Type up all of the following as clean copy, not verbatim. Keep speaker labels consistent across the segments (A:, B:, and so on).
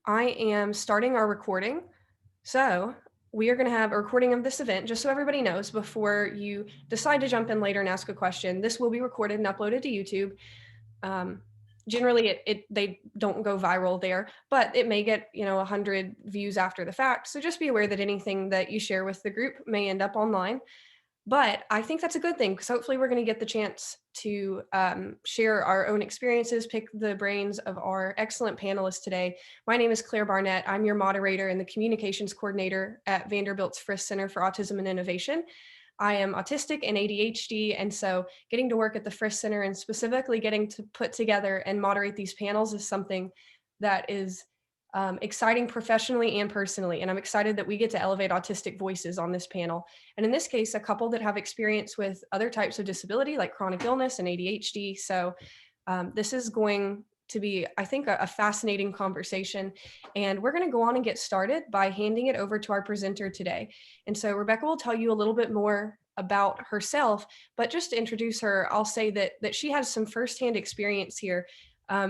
A: I am starting our recording. So we are going to have a recording of this event, just so everybody knows before you decide to jump in later and ask a question. This will be recorded and uploaded to YouTube. Generally, they don't go viral there, but it may get 100 views after the fact. So just be aware that anything that you share with the group may end up online. But I think that's a good thing because hopefully we're going to get the chance to share our own experiences, pick the brains of our excellent panelists today. My name is Claire Barnett. I'm your moderator and the communications coordinator at Vanderbilt's Frist Center for Autism and Innovation. I am autistic and ADHD, and so getting to work at the Frist Center and specifically getting to put together and moderate these panels is something that is exciting professionally and personally. And I'm excited that we get to elevate autistic voices on this panel. And in this case, a couple that have experience with other types of disability like chronic illness and ADHD. So this is going to be, I think, a fascinating conversation. And we're going to go on and get started by handing it over to our presenter today. And so Rebecca will tell you a little bit more about herself, but just to introduce her, I'll say that she has some firsthand experience here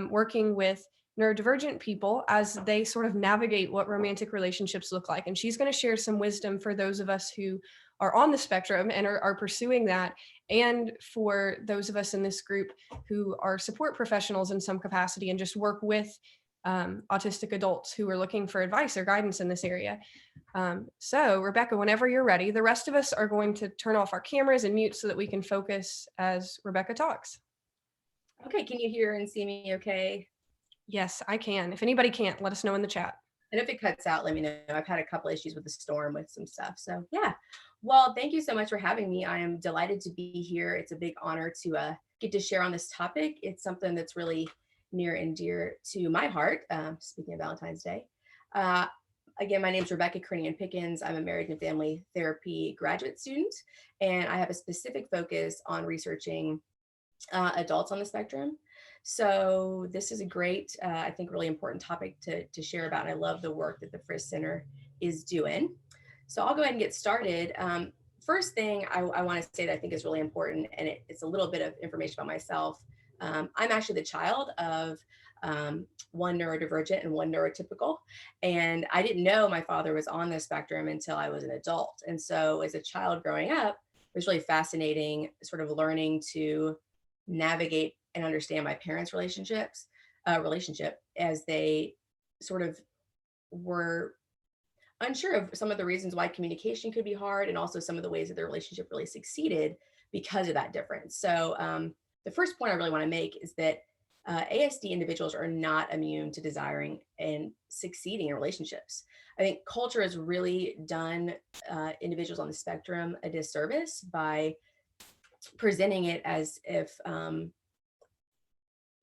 A: working with neurodivergent people as they sort of navigate what romantic relationships look like. And she's going to share some wisdom for those of us who are on the spectrum and are pursuing that, and for those of us in this group who are support professionals in some capacity and just work with autistic adults who are looking for advice or guidance in this area. So Rebecca, whenever you're ready, the rest of us are going to turn off our cameras and mute so that we can focus as Rebecca talks.
B: Okay, can you hear and see me okay?
A: Yes, I can. If anybody can't, let us know in the chat.
B: And if it cuts out, let me know. I've had a couple issues with the storm with some stuff. So yeah, well, thank you so much for having me. I am delighted to be here. It's a big honor to get to share on this topic. It's something that's really near and dear to my heart, speaking of Valentine's Day. Again, my name is Rebecca Crinian-Pickens. I'm a marriage and family therapy graduate student, and I have a specific focus on researching adults on the spectrum. So this is a great, I think, really important topic to share about. And I love the work that the Frist Center is doing. So I'll go ahead and get started. First thing I want to say that I think is really important, and it's a little bit of information about myself. I'm actually the child of one neurodivergent and one neurotypical. And I didn't know my father was on the spectrum until I was an adult. And so as a child growing up, it was really fascinating sort of learning to navigate and understand my parents' relationship as they sort of were unsure of some of the reasons why communication could be hard, and also some of the ways that their relationship really succeeded because of that difference. So the first point I really want to make is that ASD individuals are not immune to desiring and succeeding in relationships. I think culture has really done individuals on the spectrum a disservice by presenting it as if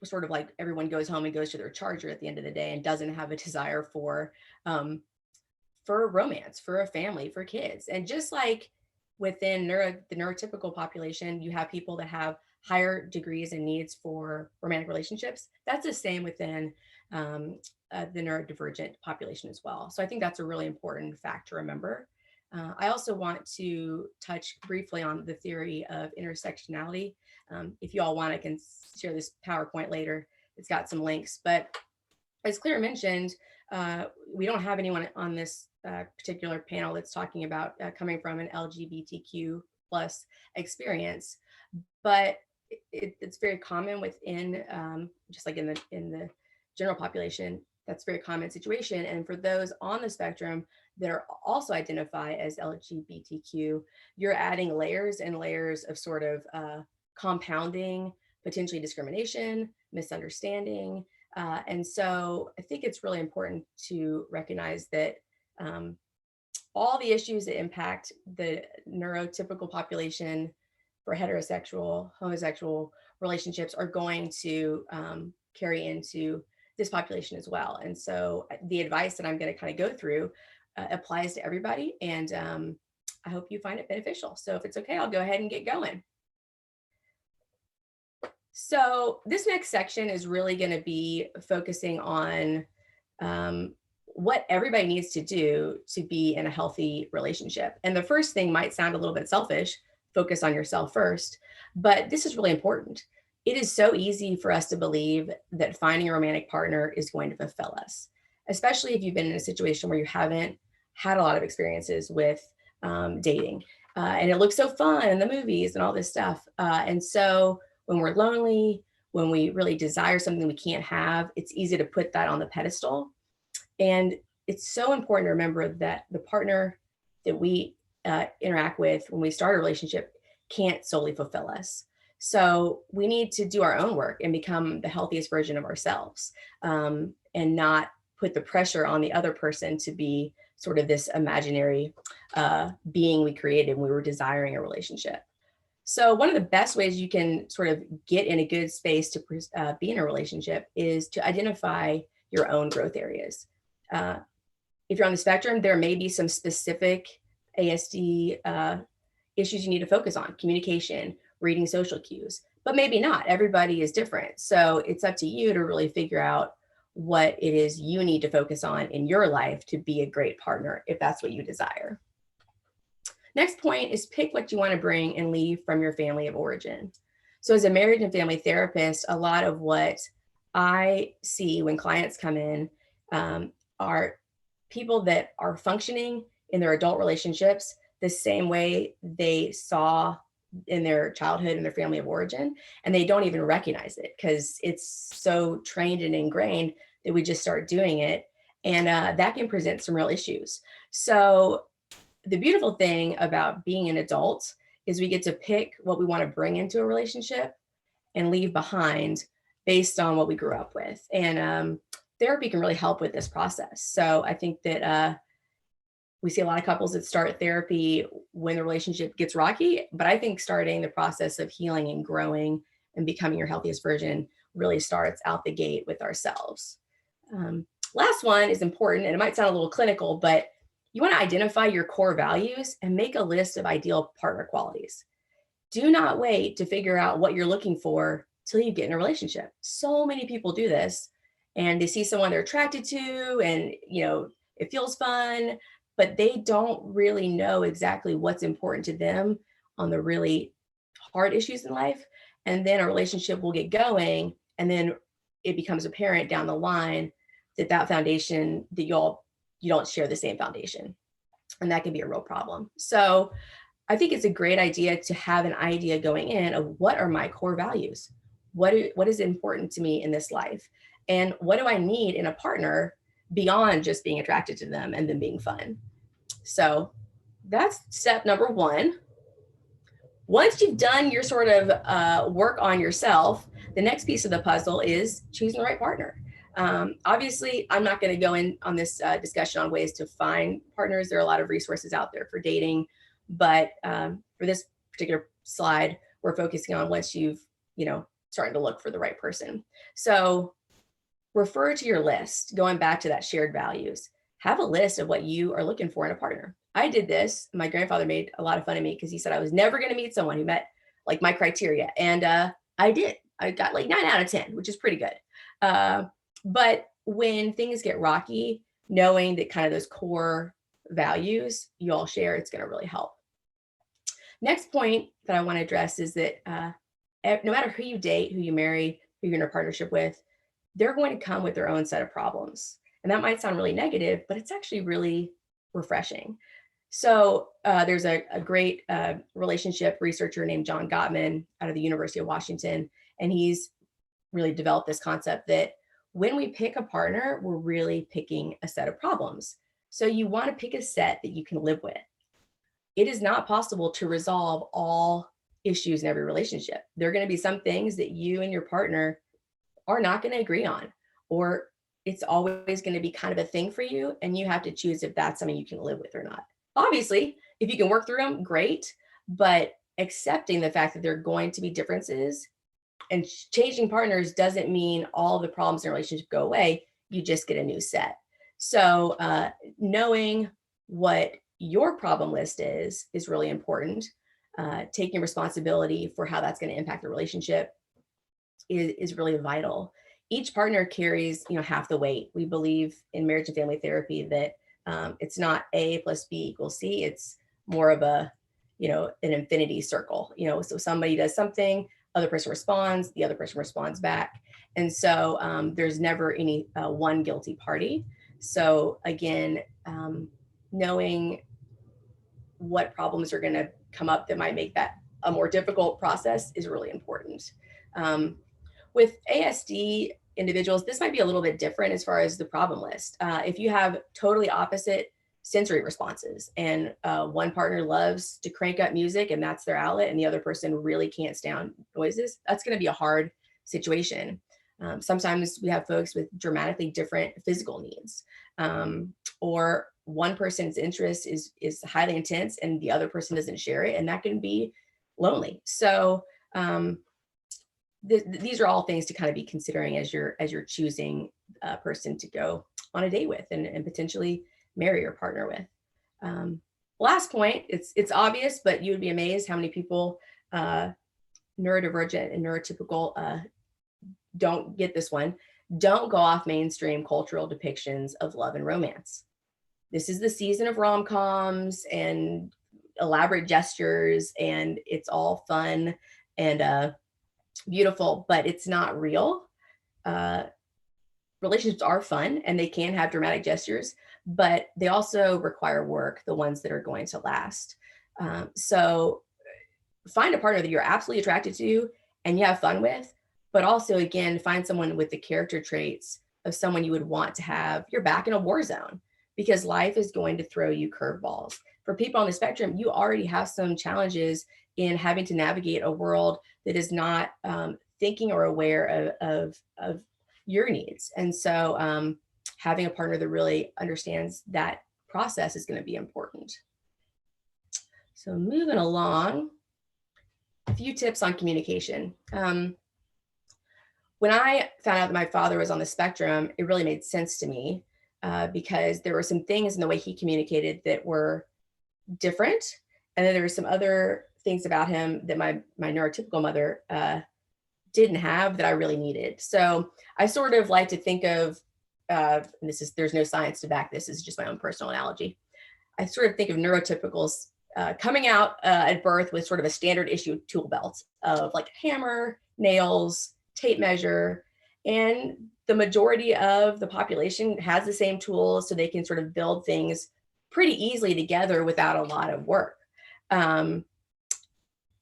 B: sort of like everyone goes home and goes to their charger at the end of the day and doesn't have a desire for romance, for a family, for kids. And just like within the neurotypical population, you have people that have higher degrees and needs for romantic relationships. That's the same within the neurodivergent population as well. So I think that's a really important fact to remember. I also want to touch briefly on the theory of intersectionality. If you all want, I can share this PowerPoint later. It's got some links, but as Claire mentioned, we don't have anyone on this particular panel that's talking about coming from an LGBTQ plus experience, but it's very common within, just like in the general population, that's a very common situation. And for those on the spectrum that are also identify as LGBTQ, you're adding layers and layers of sort of compounding, potentially discrimination, misunderstanding. And so I think it's really important to recognize that all the issues that impact the neurotypical population for heterosexual, homosexual relationships are going to carry into this population as well. And so the advice that I'm going to kind of go through applies to everybody. And I hope you find it beneficial. So if it's okay, I'll go ahead and get going. So this next section is really going to be focusing on what everybody needs to do to be in a healthy relationship. And the first thing might sound a little bit selfish, focus on yourself first, but this is really important. It is so easy for us to believe that finding a romantic partner is going to fulfill us. especially if you've been in a situation where you haven't had a lot of experiences with dating. And it looks so fun in the movies and all this stuff. And so when we're lonely, when we really desire something we can't have, it's easy to put that on the pedestal. And it's so important to remember that the partner that we interact with when we start a relationship can't solely fulfill us. So we need to do our own work and become the healthiest version of ourselves, and not put the pressure on the other person to be sort of this imaginary being we created when we were desiring a relationship. So one of the best ways you can sort of get in a good space to be in a relationship is to identify your own growth areas. Uh, if you're on the spectrum, there may be some specific ASD issues you need to focus on: communication, reading social cues, but maybe not. Everybody is different. So it's up to you to really figure out what it is you need to focus on in your life to be a great partner, if that's what you desire. Next point is pick what you want to bring and leave from your family of origin. So as a marriage and family therapist, a lot of what I see when clients come in are people that are functioning in their adult relationships the same way they saw in their childhood and their family of origin, and they don't even recognize it because it's so trained and ingrained that we just start doing it, and that can present some real issues. So the beautiful thing about being an adult is we get to pick what we want to bring into a relationship and leave behind based on what we grew up with. And therapy can really help with this process. So I think that we see a lot of couples that start therapy when the relationship gets rocky, but I think starting the process of healing and growing and becoming your healthiest version really starts out the gate with ourselves. Last one is important, and it might sound a little clinical, but you want to identify your core values and make a list of ideal partner qualities. Do not wait to figure out what you're looking for till you get in a relationship. So many people do this, and they see someone they're attracted to, and it feels fun, but they don't really know exactly what's important to them on the really hard issues in life. And then a relationship will get going, and then it becomes apparent down the line that foundation, that you don't share the same foundation, and that can be a real problem. So I think it's a great idea to have an idea going in of what are my core values? What is important to me in this life? And what do I need in a partner beyond just being attracted to them and them being fun? So that's step number one. Once you've done your sort of work on yourself, the next piece of the puzzle is choosing the right partner. Obviously, I'm not going to go in on this discussion on ways to find partners. There are a lot of resources out there for dating, but for this particular slide, we're focusing on once you've, starting to look for the right person. So refer to your list, going back to that shared values. Have a list of what you are looking for in a partner. I did this. My grandfather made a lot of fun of me because he said I was never going to meet someone who met like my criteria. And I did. I got like 9 out of 10, which is pretty good. But when things get rocky, knowing that kind of those core values you all share, it's going to really help. Next point that I want to address is that no matter who you date, who you marry, who you're in a partnership with, they're going to come with their own set of problems. And that might sound really negative, but it's actually really refreshing. So there's a great relationship researcher named John Gottman out of the University of Washington, and he's really developed this concept that when we pick a partner, we're really picking a set of problems. So you want to pick a set that you can live with. It is not possible to resolve all issues in every relationship. There are going to be some things that you and your partner are not going to agree on, or it's always going to be kind of a thing for you, and you have to choose if that's something you can live with or not. Obviously, if you can work through them, great, but accepting the fact that there are going to be differences and changing partners doesn't mean all the problems in a relationship go away. You just get a new set. So knowing what your problem list is really important. Taking responsibility for how that's going to impact the relationship is really vital. Each partner carries, half the weight. We believe in marriage and family therapy that it's not A plus B equals C. It's more of an infinity circle. So somebody does something, other person responds, the other person responds back. And so there's never any one guilty party. So again, knowing what problems are going to come up that might make that a more difficult process is really important. Um, with ASD individuals, this might be a little bit different as far as the problem list. If you have totally opposite sensory responses and one partner loves to crank up music and that's their outlet, and the other person really can't stand noises, that's going to be a hard situation. Sometimes we have folks with dramatically different physical needs, or one person's interest is highly intense and the other person doesn't share it, and that can be lonely. So these are all things to kind of be considering as you're choosing a person to go on a date with and potentially marry or partner with. Last point, it's obvious, but you would be amazed how many people, neurodivergent and neurotypical, don't get this one. Don't go off mainstream cultural depictions of love and romance. This is the season of rom-coms and elaborate gestures, and it's all fun and beautiful, but it's not real. Relationships are fun and they can have dramatic gestures, but they also require work, the ones that are going to last. So find a partner that you're absolutely attracted to and you have fun with, but also, again, find someone with the character traits of someone you would want to have your back in a war zone, because life is going to throw you curveballs. For people on the spectrum, you already have some challenges in having to navigate a world that is not thinking or aware of your needs. And so having a partner that really understands that process is going to be important. So moving along, a few tips on communication. When I found out that my father was on the spectrum, it really made sense to me because there were some things in the way he communicated that were different. And then there were some other things about him that my neurotypical mother didn't have that I really needed. So I sort of like to think of, and there's no science to back this is just my own personal analogy. I sort of think of neurotypicals coming out at birth with sort of a standard issue tool belt of like hammer, nails, tape measure, and the majority of the population has the same tools, so they can sort of build things pretty easily together without a lot of work.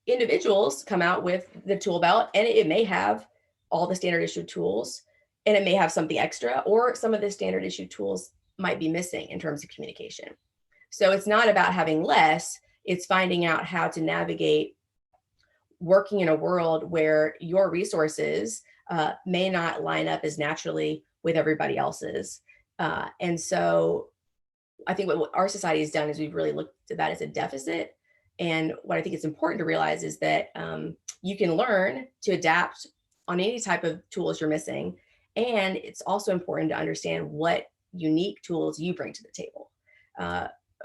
B: Individuals come out with the tool belt and it may have all the standard issue tools and it may have something extra, or some of the standard issue tools might be missing in terms of communication. So it's not about having less, it's finding out how to navigate working in a world where your resources may not line up as naturally with everybody else's. And so I think what our society has done is we've really looked at that as a deficit. And what I think is important to realize is that you can learn to adapt on any type of tools you're missing. And it's also important to understand what unique tools you bring to the table.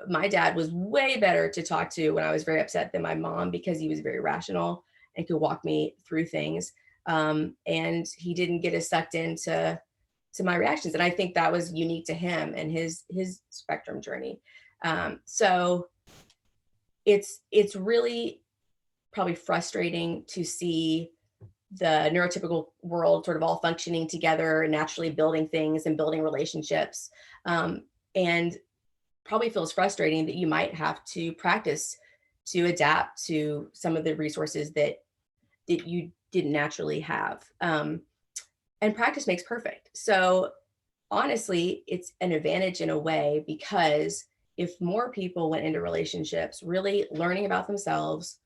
B: My dad was way better to talk to when I was very upset than my mom, because he was very rational and could walk me through things. And he didn't get as sucked into my reactions. And I think that was unique to him and his spectrum journey. So it's really probably frustrating to see the neurotypical world sort of all functioning together, naturally building things and building relationships. And probably feels frustrating that you might have to practice to adapt to some of the resources that you didn't naturally have. And practice makes perfect. So honestly, it's an advantage in a way, because if more people went into relationships really learning about themselves,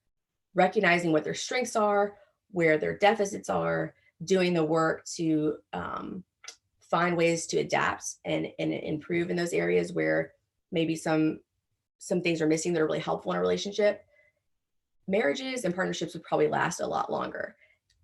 B: recognizing what their strengths are, where their deficits are, doing the work to find ways to adapt and improve in those areas where maybe some things are missing that are really helpful in a relationship, marriages and partnerships would probably last a lot longer.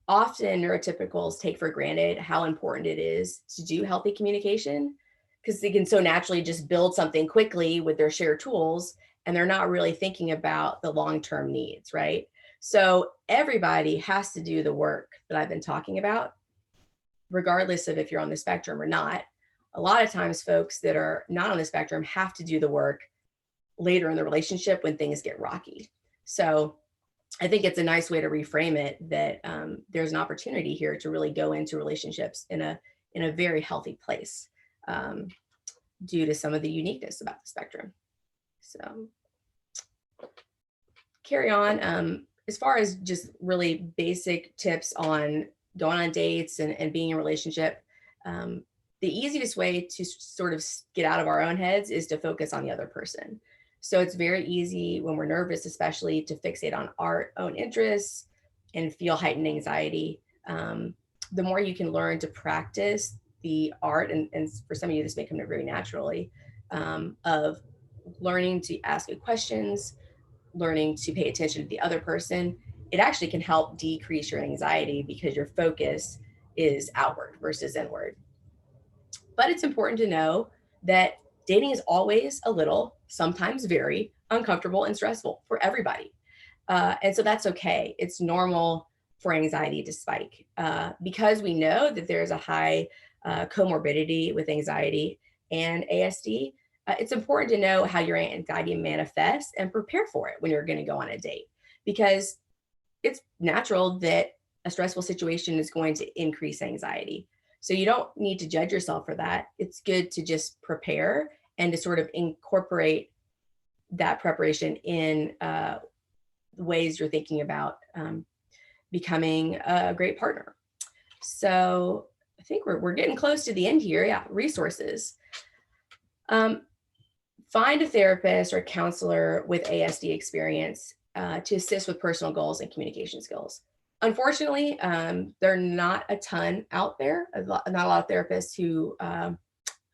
B: Often neurotypicals take for granted how important it is to do healthy communication, because they can so naturally just build something quickly with their shared tools, and they're not really thinking about the long-term needs, right? So everybody has to do the work that I've been talking about, regardless of if you're on the spectrum or not. A lot of times folks that are not on the spectrum have to do the work later in the relationship when things get rocky. So I think it's a nice way to reframe it that there's an opportunity here to really go into relationships in a very healthy place. due to some of the uniqueness about the spectrum. So carry on. As far as just really basic tips on going on dates and being in a relationship, the easiest way to sort of get out of our own heads is to focus on the other person. So it's very easy when we're nervous, especially, to fixate on our own interests and feel heightened anxiety. The more you can learn to practice the art, and for some of you, this may come very naturally, of learning to ask good questions, learning to pay attention to the other person, it actually can help decrease your anxiety because your focus is outward versus inward. But it's important to know that dating is always a little, sometimes very uncomfortable and stressful for everybody. And so that's okay. It's normal for anxiety to spike because we know that there's a high comorbidity with anxiety and ASD. It's important to know how your anxiety manifests and prepare for it when you're going to go on a date, because it's natural that a stressful situation is going to increase anxiety. So you don't need to judge yourself for that. It's good to just prepare and to sort of incorporate that preparation in ways you're thinking about becoming a great partner. So I think we're getting close to the end here. Yeah, resources. Find a therapist or counselor with ASD experience to assist with personal goals and communication skills. Unfortunately, there are not a ton out there. Not a lot of therapists who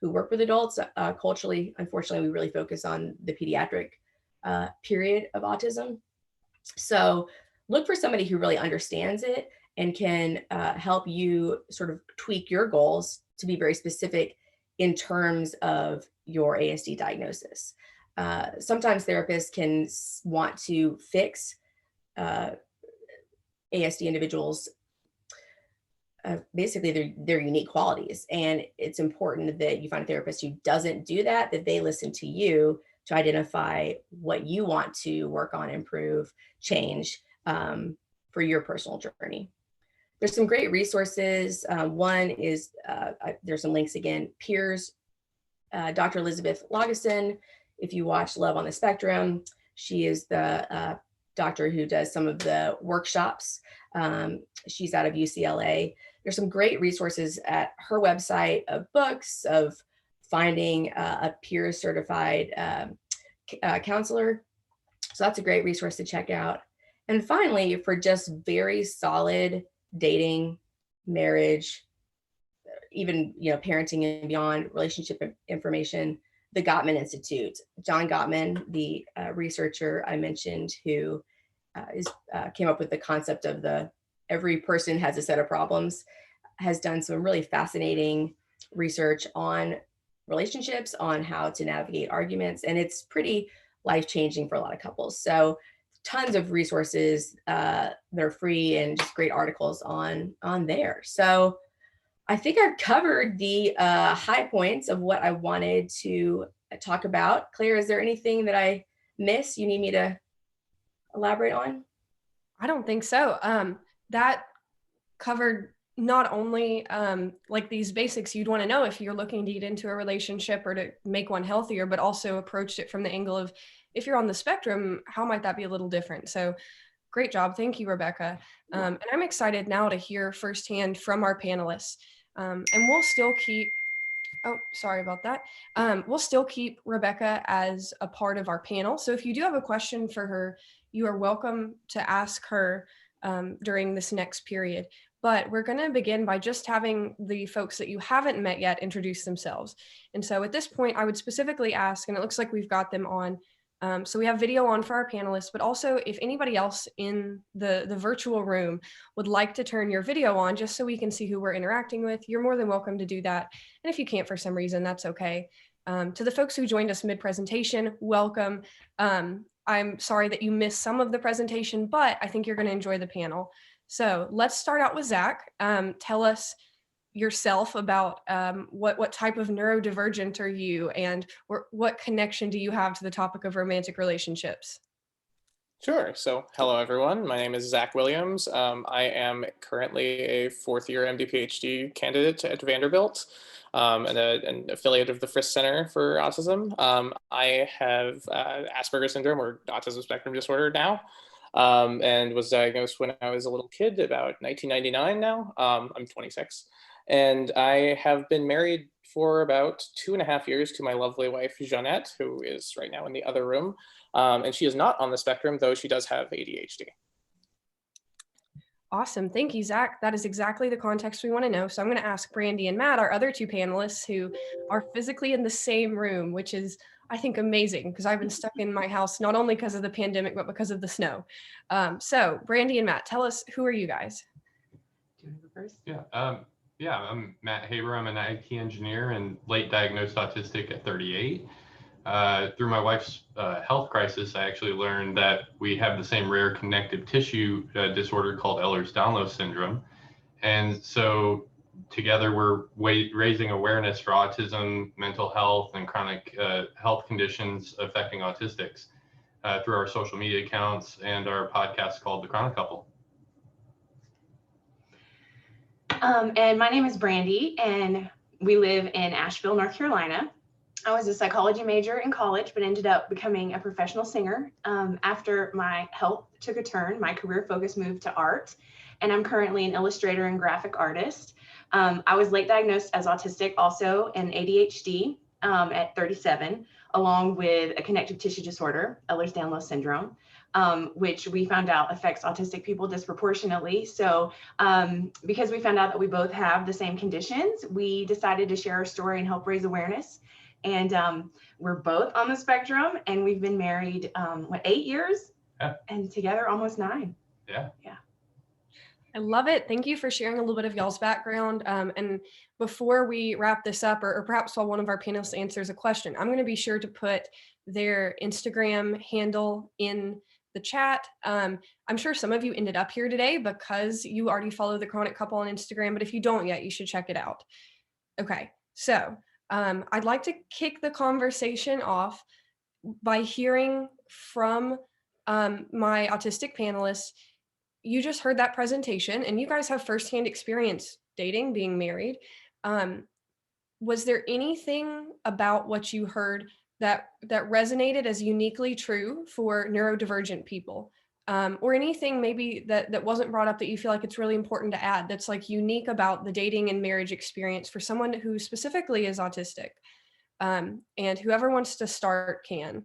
B: work with adults. Culturally, unfortunately, we really focus on the pediatric period of autism. So look for somebody who really understands it and can help you sort of tweak your goals to be very specific in terms of your ASD diagnosis. Sometimes therapists can want to fix ASD individuals, basically their unique qualities. And it's important that you find a therapist who doesn't do that, that they listen to you to identify what you want to work on, improve, change for your personal journey. There's some great resources. One is, there's some links again, Peers, Dr. Elizabeth Lageson. If you watch Love on the Spectrum, she is the doctor who does some of the workshops. She's out of UCLA. There's some great resources at her website of books, of finding a peer certified counselor. So that's a great resource to check out. And finally, for just very solid dating, marriage, even parenting and beyond, relationship information, the Gottman Institute. John Gottman, the researcher I mentioned, who came up with the concept of every person has a set of problems, has done some really fascinating research on relationships, on how to navigate arguments, and it's pretty life-changing for a lot of couples. So tons of resources that are free and just great articles on there. So I think I've covered the high points of what I wanted to talk about. Claire, is there anything that I missed you need me to elaborate on?
A: I don't think so. That covered not only like these basics you'd want to know if you're looking to get into a relationship or to make one healthier, but also approached it from the angle of, if you're on the spectrum, how might that be a little different? So great job. Thank you, Rebecca. And I'm excited now to hear firsthand from our panelists. And we'll still keep, oh, sorry about that. We'll still keep Rebecca as a part of our panel. So if you do have a question for her, you are welcome to ask her during this next period. But we're going to begin by just having the folks that you haven't met yet introduce themselves. And so at this point, I would specifically ask, and it looks like we've got them on. So we have video on for our panelists, but also if anybody else in the virtual room would like to turn your video on just so we can see who we're interacting with, you're more than welcome to do that. And if you can't for some reason, that's okay. To the folks who joined us mid-presentation, welcome. I'm sorry that you missed some of the presentation, but I think you're going to enjoy the panel. So let's start out with Zach. Tell us yourself about what type of neurodivergent are you, and what connection do you have to the topic of romantic relationships?
C: Sure. So, hello everyone. My name is Zach Williams. I am currently a fourth year MD PhD candidate at Vanderbilt, and an affiliate of the Frisk Center for Autism. I have Asperger's syndrome or autism spectrum disorder now, and was diagnosed when I was a little kid, about 1999 now. I'm 26, and I have been married for about 2.5 years to my lovely wife, Jeanette, who is right now in the other room. And she is not on the spectrum, though she does have ADHD.
A: Awesome. Thank you, Zach. That is exactly the context we want to know. So I'm going to ask Brandy and Matt, our other two panelists, who are physically in the same room, which is, I think, amazing because I've been stuck in my house not only because of the pandemic, but because of the snow. So, Brandy and Matt, tell us, who are you guys?
B: Do you want to go first?
D: Yeah, I'm Matt Haber. I'm an IT engineer and late diagnosed autistic at 38. Through my wife's health crisis, I actually learned that we have the same rare connective tissue disorder called Ehlers-Danlos syndrome. And so together we're raising awareness for autism, mental health, and chronic health conditions affecting autistics through our social media accounts and our podcast called The Chronic Couple.
E: And my name is Brandy, and we live in Asheville, North Carolina. I was a psychology major in college, but ended up becoming a professional singer. After my health took a turn, my career focus moved to art, and I'm currently an illustrator and graphic artist. I was late diagnosed as autistic, also and ADHD at 37, along with a connective tissue disorder, Ehlers-Danlos syndrome. Which we found out affects autistic people disproportionately. So because we found out that we both have the same conditions, we decided to share our story and help raise awareness. And we're both on the spectrum, and we've been married, 8 years?
D: Yeah.
E: And together almost 9.
D: Yeah.
A: I love it. Thank you for sharing a little bit of y'all's background. And before we wrap this up, or perhaps while one of our panelists answers a question, I'm going to be sure to put their Instagram handle in the chat. I'm sure some of you ended up here today because you already follow the Chronic Couple on Instagram, but if you don't yet, you should check it out. Okay, so I'd like to kick the conversation off by hearing from my autistic panelists. You just heard that presentation and you guys have firsthand experience dating, being married. Was there anything about what you heard that resonated as uniquely true for neurodivergent people? Or anything maybe that wasn't brought up that you feel like it's really important to add that's like unique about the dating and marriage experience for someone who specifically is autistic? And whoever wants to start can.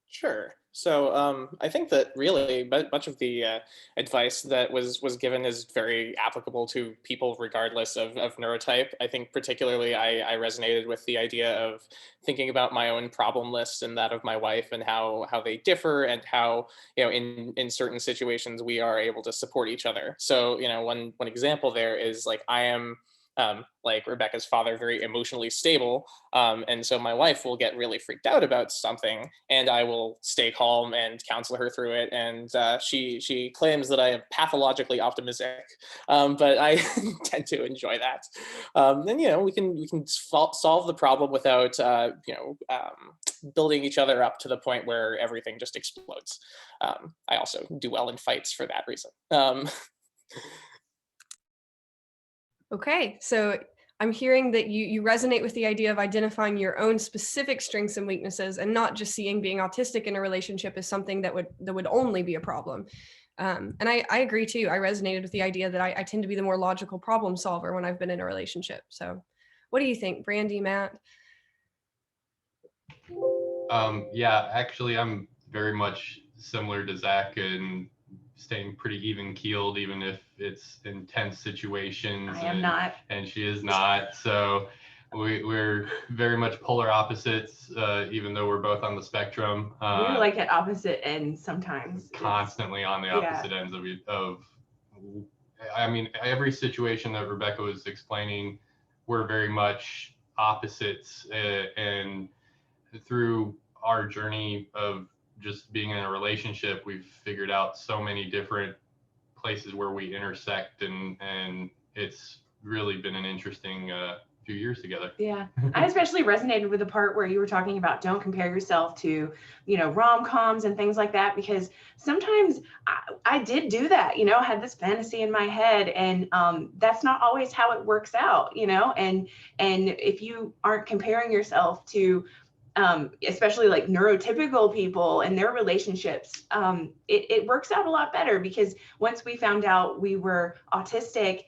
C: Sure. So I think that really much of the advice that was given is very applicable to people regardless of neurotype. I think particularly I resonated with the idea of thinking about my own problem list and that of my wife and how they differ and how in certain situations we are able to support each other. So one example there is like I am like Rebecca's father, very emotionally stable. And so my wife will get really freaked out about something and I will stay calm and counsel her through it. And she claims that I am pathologically optimistic, but I tend to enjoy that. And we can solve the problem without building each other up to the point where everything just explodes. I also do well in fights for that reason.
A: Okay, so I'm hearing that you resonate with the idea of identifying your own specific strengths and weaknesses and not just seeing being autistic in a relationship as something that would only be a problem. And I agree too. I resonated with the idea that I tend to be the more logical problem solver when I've been in a relationship. So what do you think, Brandy, Matt?
D: Yeah, actually, I'm very much similar to Zach and staying pretty even keeled, even if it's intense situations.
E: I am not.
D: And she is not. So we're very much polar opposites, even though we're both on the spectrum.
E: We're like at opposite ends sometimes.
D: Constantly on the opposite ends I mean, every situation that Rebecca was explaining, we're very much opposites. And through our journey of just being in a relationship, we've figured out so many different places where we intersect, and it's really been an interesting few years together.
E: Yeah, I especially resonated with the part where you were talking about don't compare yourself to, rom-coms and things like that, because sometimes I did do that, I had this fantasy in my head, and that's not always how it works out, and if you aren't comparing yourself to especially like neurotypical people and their relationships, it works out a lot better, because once we found out we were autistic,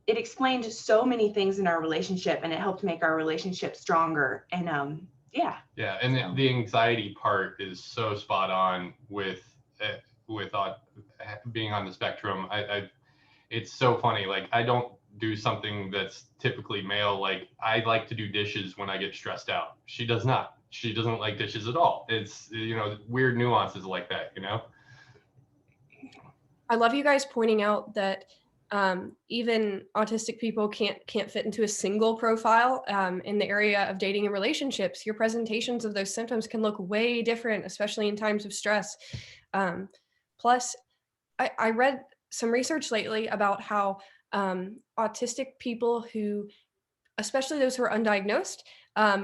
E: it explained so many things in our relationship, and it helped make our relationship stronger. And yeah.
D: And
E: So.
D: the anxiety part is so spot on with being on the spectrum. It's so funny. Like, I don't do something that's typically male. Like, I like to do dishes when I get stressed out. She does not. She doesn't like dishes at all. It's, weird nuances like that,
A: I love you guys pointing out that even autistic people can't fit into a single profile. In the area of dating and relationships, your presentations of those symptoms can look way different, especially in times of stress. Plus, I read some research lately about how autistic people who, especially those who are undiagnosed,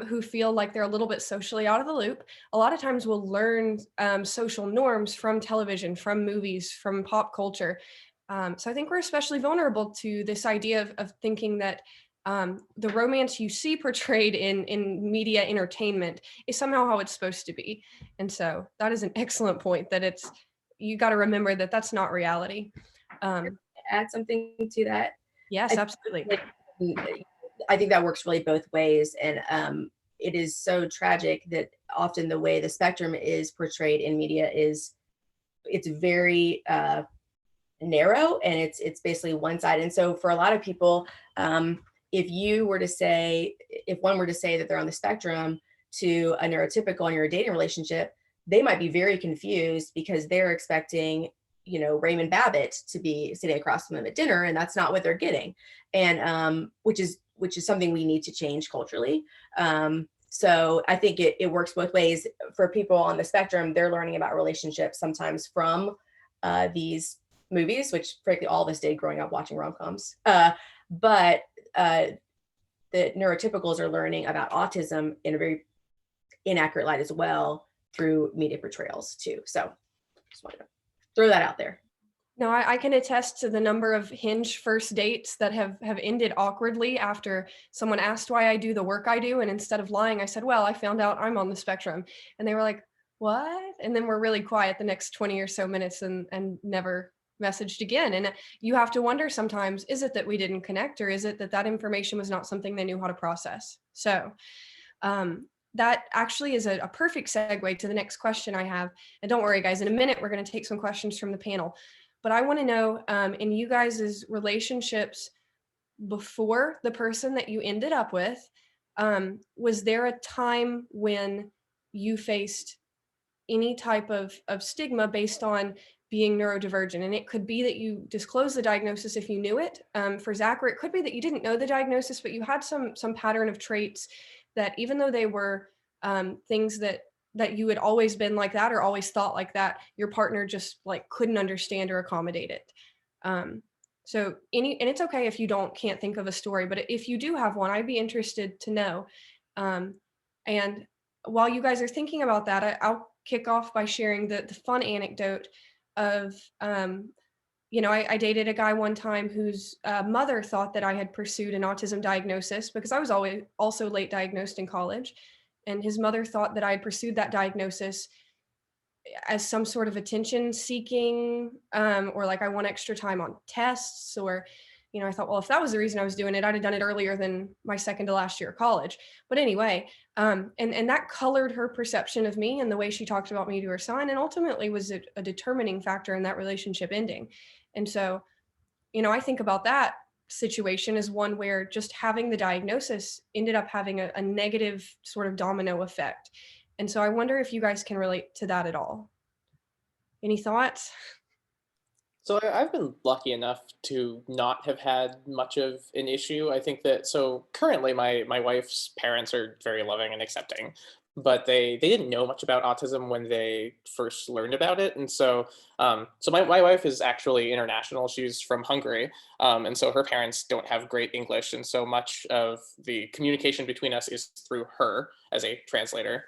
A: who feel like they're a little bit socially out of the loop, a lot of times will learn social norms from television, from movies, from pop culture. So I think we're especially vulnerable to this idea of thinking that the romance you see portrayed in media entertainment is somehow how it's supposed to be. And so that is an excellent point, that you got to remember that that's not reality.
B: Add something to that?
A: Yes, absolutely.
B: I think that works really both ways. And it is so tragic that often the way the spectrum is portrayed in media is it's very narrow, and it's basically one side. And so for a lot of people, if one were to say that they're on the spectrum to a neurotypical and you're a dating relationship, they might be very confused because they're expecting Raymond Babbitt to be sitting across from them at dinner, and that's not what they're getting. And which is something we need to change culturally. So I think it works both ways. For people on the spectrum, they're learning about relationships sometimes from these movies, which frankly all of us did growing up watching rom-coms. But the neurotypicals are learning about autism in a very inaccurate light as well through media portrayals too. So just wanted to throw that out there.
A: No, I can attest to the number of Hinge first dates that have ended awkwardly after someone asked why I do the work I do. And instead of lying, I said, well, I found out I'm on the spectrum. And they were like, what? And then we're really quiet the next 20 or so minutes and never messaged again. And you have to wonder sometimes, is it that we didn't connect, or is it that information was not something they knew how to process? So that actually is a perfect segue to the next question I have. And don't worry, guys, in a minute, we're going to take some questions from the panel. But I want to know, in you guys' relationships before the person that you ended up with, was there a time when you faced any type of stigma based on being neurodivergent? And it could be that you disclosed the diagnosis if you knew it. For Zach, or it could be that you didn't know the diagnosis, but you had some pattern of traits that, even though they were things that you had always been like that or always thought like that, your partner just like couldn't understand or accommodate it. So and it's okay if you can't think of a story, but if you do have one, I'd be interested to know. And while you guys are thinking about that, I'll kick off by sharing the fun anecdote of, I dated a guy one time whose mother thought that I had pursued an autism diagnosis because I was always also late diagnosed in college. And his mother thought that I had pursued that diagnosis as some sort of attention seeking, or like I want extra time on tests, or, I thought, well, if that was the reason I was doing it, I'd have done it earlier than my second to last year of college. But anyway, and that colored her perception of me and the way she talked about me to her son, and ultimately was a determining factor in that relationship ending. And so, I think about that situation as one where just having the diagnosis ended up having a negative sort of domino effect. And so I wonder if you guys can relate to that at all. Any thoughts?
C: So I've been lucky enough to not have had much of an issue. I think that, so currently my wife's parents are very loving and accepting, but they didn't know much about autism when they first learned about it. And so my wife is actually international. She's from Hungary, and so her parents don't have great English, and so much of the communication between us is through her as a translator.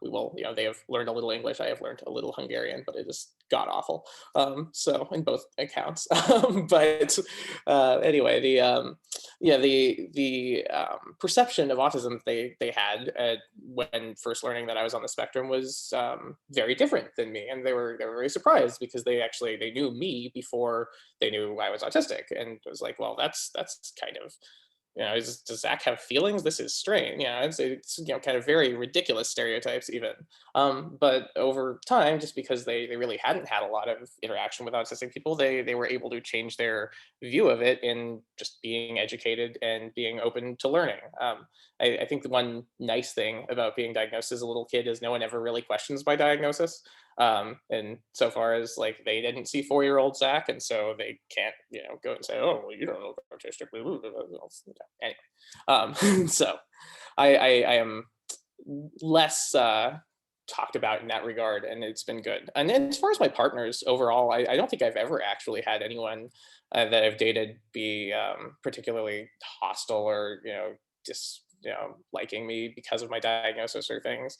C: We will, they have learned a little English. I have learned a little Hungarian, but it is god awful. So in both accounts. But anyway, the perception of autism they had when first learning that I was on the spectrum was very different than me, and they were very surprised because they knew me before they knew I was autistic, and it was like, well, that's kind of, does Zach have feelings? This is strange. It's kind of very ridiculous stereotypes even. But over time, just because they really hadn't had a lot of interaction with autistic people, they were able to change their view of it in just being educated and being open to learning. I think the one nice thing about being diagnosed as a little kid is no one ever really questions my diagnosis. And so far as like they didn't see 4-year-old Zach, and so they can't, go and say, oh, well, you don't know autistic. Anyway, so I am less talked about in that regard, and it's been good. And then as far as my partners overall, I don't think I've ever actually had anyone that I've dated be particularly hostile or just liking me because of my diagnosis or things.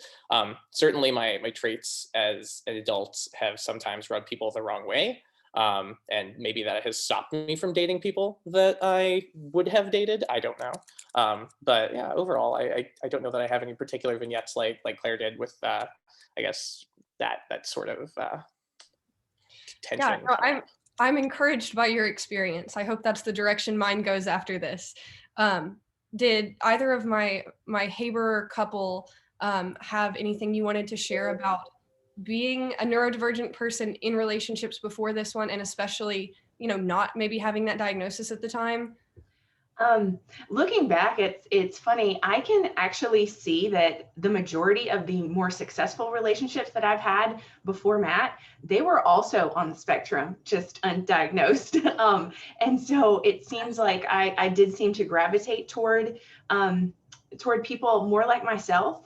C: Certainly my traits as an adult have sometimes rubbed people the wrong way. And maybe that has stopped me from dating people that I would have dated. I don't know. But yeah, overall, I don't know that I have any particular vignettes like Claire did with, I guess, that sort of tension.
A: Yeah, no, I'm encouraged by your experience. I hope that's the direction mine goes after this. Did either of my Haber couple have anything you wanted to share about being a neurodivergent person in relationships before this one, and especially, not maybe having that diagnosis at the time?
E: Looking back, it's funny. I can actually see that the majority of the more successful relationships that I've had before Matt, they were also on the spectrum, just undiagnosed. And so it seems like I did seem to gravitate toward people more like myself.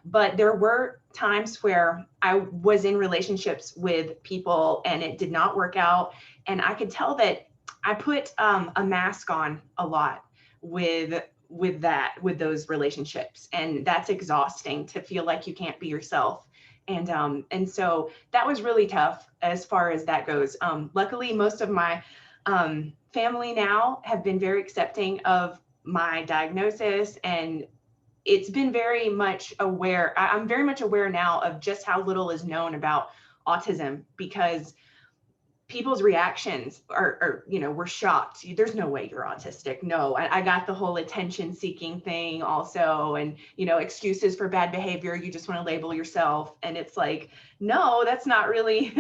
E: But there were times where I was in relationships with people and it did not work out. And I could tell that I put a mask on a lot with those relationships, and that's exhausting to feel like you can't be yourself. And so that was really tough as far as that goes. Luckily, most of my family now have been very accepting of my diagnosis, and it's been very much aware. I'm very much aware now of just how little is known about autism, because people's reactions are were shocked. There's no way you're autistic. No, I got the whole attention seeking thing also, and excuses for bad behavior. You just want to label yourself, and it's like, no, that's not really.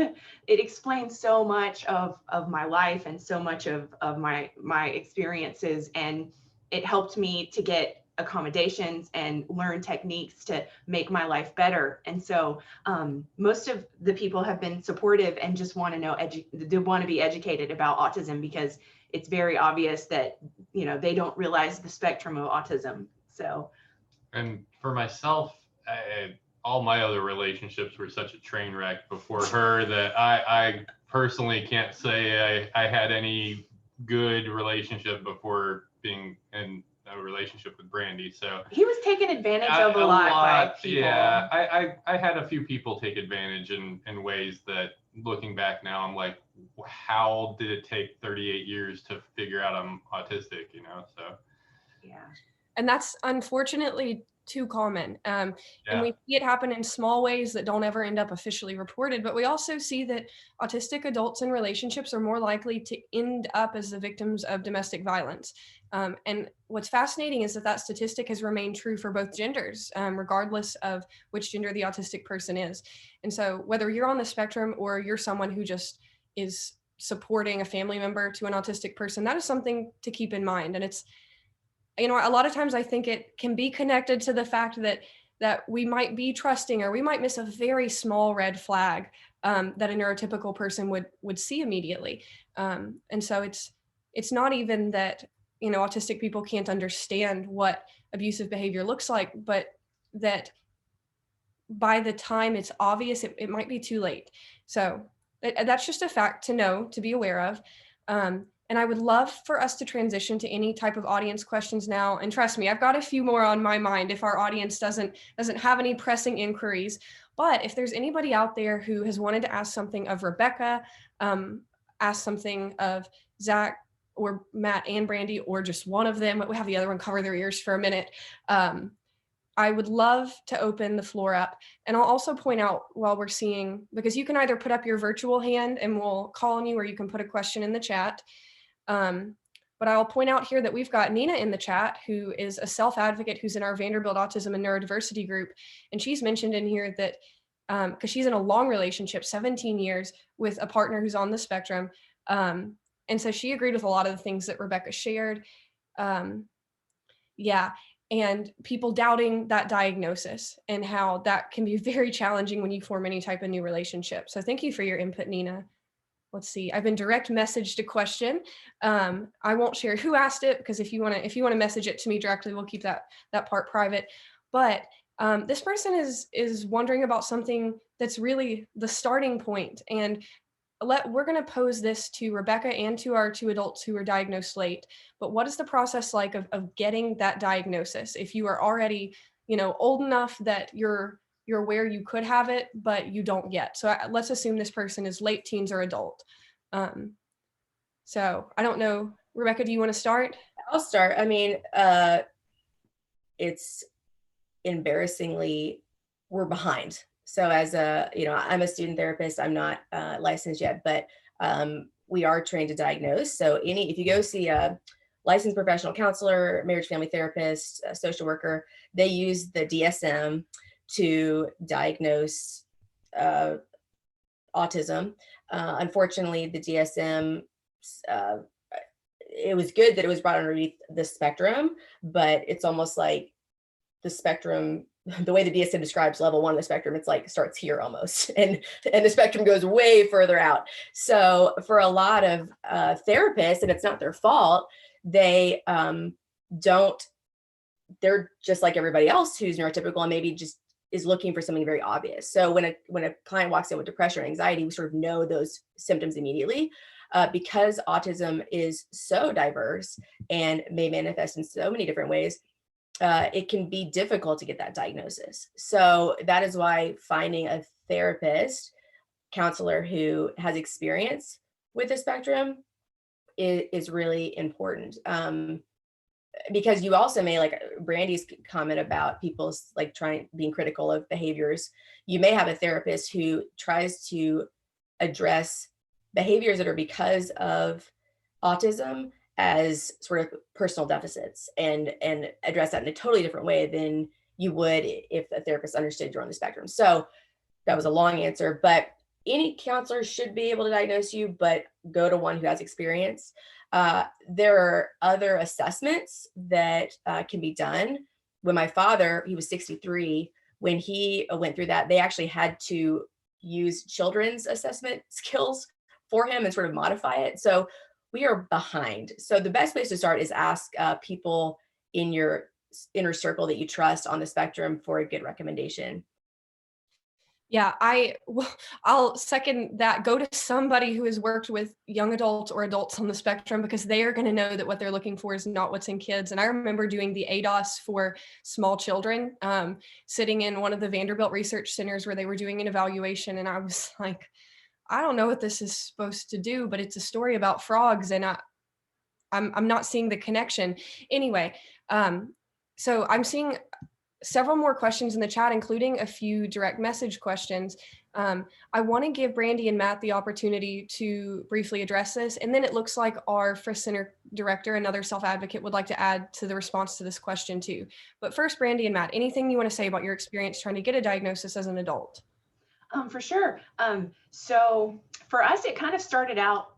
E: It explains so much of my life and so much of my experiences, and it helped me to get accommodations and learn techniques to make my life better. And so most of the people have been supportive and just want to know, they want to be educated about autism, because it's very obvious that they don't realize the spectrum of autism. So, and
D: for myself, all my other relationships were such a train wreck before her that I personally can't say I had any good relationship before being in a relationship with Brandy. So
E: he was taken advantage of a lot by people.
D: Yeah, I had a few people take advantage in ways that, looking back now, I'm like, how did it take 38 years to figure out I'm autistic? So
E: yeah.
A: And that's unfortunately too common. And we see it happen in small ways that don't ever end up officially reported, but we also see that autistic adults in relationships are more likely to end up as the victims of domestic violence. And what's fascinating is that statistic has remained true for both genders, regardless of which gender the autistic person is. And so whether you're on the spectrum or you're someone who just is supporting a family member to an autistic person, that is something to keep in mind. And it's, a lot of times I think it can be connected to the fact that we might be trusting, or we might miss a very small red flag that a neurotypical person would see immediately. And so it's not even that, autistic people can't understand what abusive behavior looks like, but that by the time it's obvious, it might be too late. So that's just a fact to know, to be aware of. And I would love for us to transition to any type of audience questions now. And trust me, I've got a few more on my mind if our audience doesn't have any pressing inquiries. But if there's anybody out there who has wanted to ask something of Rebecca, ask something of Zach or Matt and Brandy, or just one of them, we have the other one cover their ears for a minute. I would love to open the floor up. And I'll also point out while we're seeing, because you can either put up your virtual hand and we'll call on you, or you can put a question in the chat. But I'll point out here that we've got Nina in the chat, who is a self-advocate who's in our Vanderbilt Autism and Neurodiversity group. And she's mentioned in here that, because she's in a long relationship, 17 years, with a partner who's on the spectrum. And so she agreed with a lot of the things that Rebecca shared. Yeah. And people doubting that diagnosis and how that can be very challenging when you form any type of new relationship. So thank you for your input, Nina. Let's see, I've been direct messaged a question. I won't share who asked it, because if you want to message it to me directly, we'll keep that part private. But this person is wondering about something that's really the starting point. And we're going to pose this to Rebecca and to our two adults who were diagnosed late. But what is the process like of getting that diagnosis? If you are already, old enough that you're aware you could have it, but you don't yet. So let's assume this person is late teens or adult. So I don't know, Rebecca, do you want to start?
B: I'll start. I mean, it's embarrassingly, we're behind. So as I'm a student therapist, I'm not licensed yet, but we are trained to diagnose. So if you go see a licensed professional counselor, marriage family therapist, a social worker, they use the DSM to diagnose autism. Unfortunately, the DSM, it was good that it was brought underneath the spectrum, but it's almost like the spectrum, the way the DSM describes level 1 of the spectrum, it's like starts here almost, and the spectrum goes way further out. So for a lot of therapists, and it's not their fault, they they're just like everybody else who's neurotypical and maybe just is looking for something very obvious. So when a client walks in with depression or anxiety, we sort of know those symptoms immediately. Because autism is so diverse and may manifest in so many different ways, it can be difficult to get that diagnosis. So that is why finding a therapist, counselor who has experience with the spectrum is really important. Because you also may, like Brandy's comment about people's like being critical of behaviors, you may have a therapist who tries to address behaviors that are because of autism as sort of personal deficits and address that in a totally different way than you would if a therapist understood you're on the spectrum. So that was a long answer, but any counselor should be able to diagnose you, but go to one who has experience. There are other assessments that can be done. When my father, he was 63, when he went through that, they actually had to use children's assessment skills for him and sort of modify it. So we are behind. So the best place to start is ask people in your inner circle that you trust on the spectrum for a good recommendation.
A: Yeah, I'll second that. Go to somebody who has worked with young adults or adults on the spectrum, because they are going to know that what they're looking for is not what's in kids. And I remember doing the ADOS for small children, sitting in one of the Vanderbilt research centers where they were doing an evaluation. And I was like, I don't know what this is supposed to do, but it's a story about frogs, and I'm not seeing the connection. Anyway, so I'm seeing several more questions in the chat, including a few direct message questions. I want to give Brandy and Matt the opportunity to briefly address this. And then it looks like our Frisk Center director, another self-advocate, would like to add to the response to this question too. But first, Brandy and Matt, anything you want to say about your experience trying to get a diagnosis as an adult?
E: For sure. So for us, it kind of started out,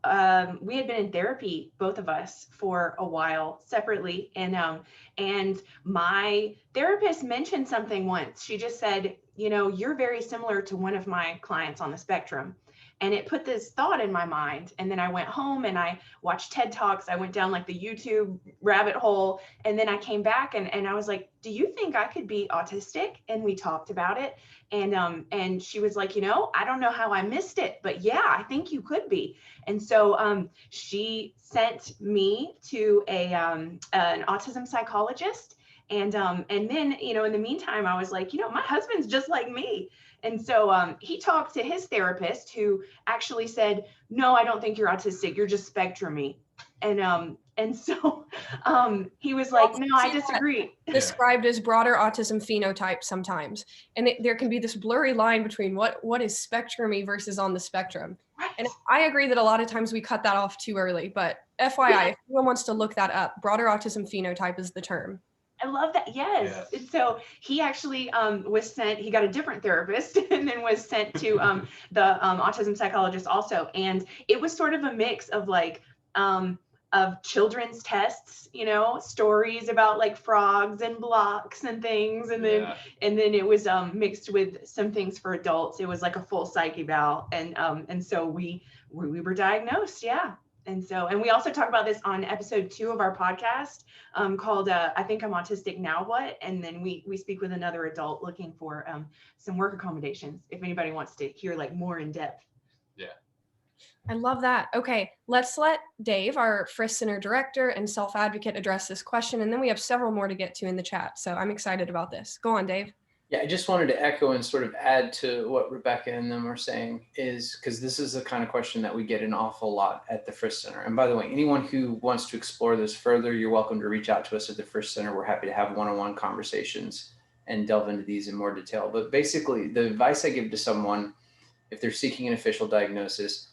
E: we had been in therapy, both of us, for a while separately. And my therapist mentioned something once. She just said, you know, you're very similar to one of my clients on the spectrum. And it put this thought in my mind. And then I went home and I watched TED Talks. I went down like the YouTube rabbit hole. And then I came back and I was like, do you think I could be autistic? And we talked about it. And she was like, you know, I don't know how I missed it, but yeah, I think you could be. And so she sent me to an autism psychologist. And then, you know, in the meantime, I was like, you know, my husband's just like me. And so he talked to his therapist, who actually said, no, I don't think you're autistic. You're just spectrumy. And so he was like, no, I disagree.
A: Described as broader autism phenotype sometimes. And there can be this blurry line between what is spectrumy versus on the spectrum.
E: Right.
A: And I agree that a lot of times we cut that off too early, but FYI, if anyone wants to look that up, broader autism phenotype is the term.
E: I love that. Yes. And so he actually was sent, he got a different therapist and then was sent to the autism psychologist also. And it was sort of a mix of like, of children's tests, you know, stories about like frogs and blocks and things. And then, and then it was mixed with some things for adults. It was like a full psych eval. And so we were diagnosed. Yeah. And so, and we also talk about this on episode 2 of our podcast called I Think I'm Autistic, Now What? And then we speak with another adult looking for some work accommodations if anybody wants to hear like more in depth.
D: Yeah.
A: I love that. Okay, let's let Dave, our Frisk Center director and self-advocate, address this question. And then we have several more to get to in the chat. So I'm excited about this. Go on, Dave.
F: Yeah, I just wanted to echo and sort of add to what Rebecca and them were saying, is because this is the kind of question that we get an awful lot at the Frisk Center. And by the way, anyone who wants to explore this further, you're welcome to reach out to us at the Frisk Center. We're happy to have one-on-one conversations and delve into these in more detail. But basically, the advice I give to someone, if they're seeking an official diagnosis,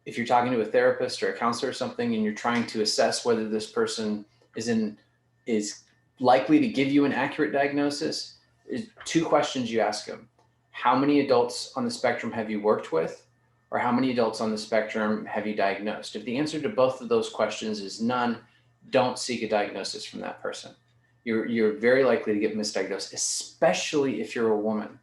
F: if you're talking to a therapist or a counselor or something, and you're trying to assess whether this person is likely to give you an accurate diagnosis, is 2 questions you ask them. How many adults on the spectrum have you worked with? Or how many adults on the spectrum have you diagnosed? If the answer to both of those questions is none, don't seek a diagnosis from that person. You're very likely to get misdiagnosed, especially if you're a woman.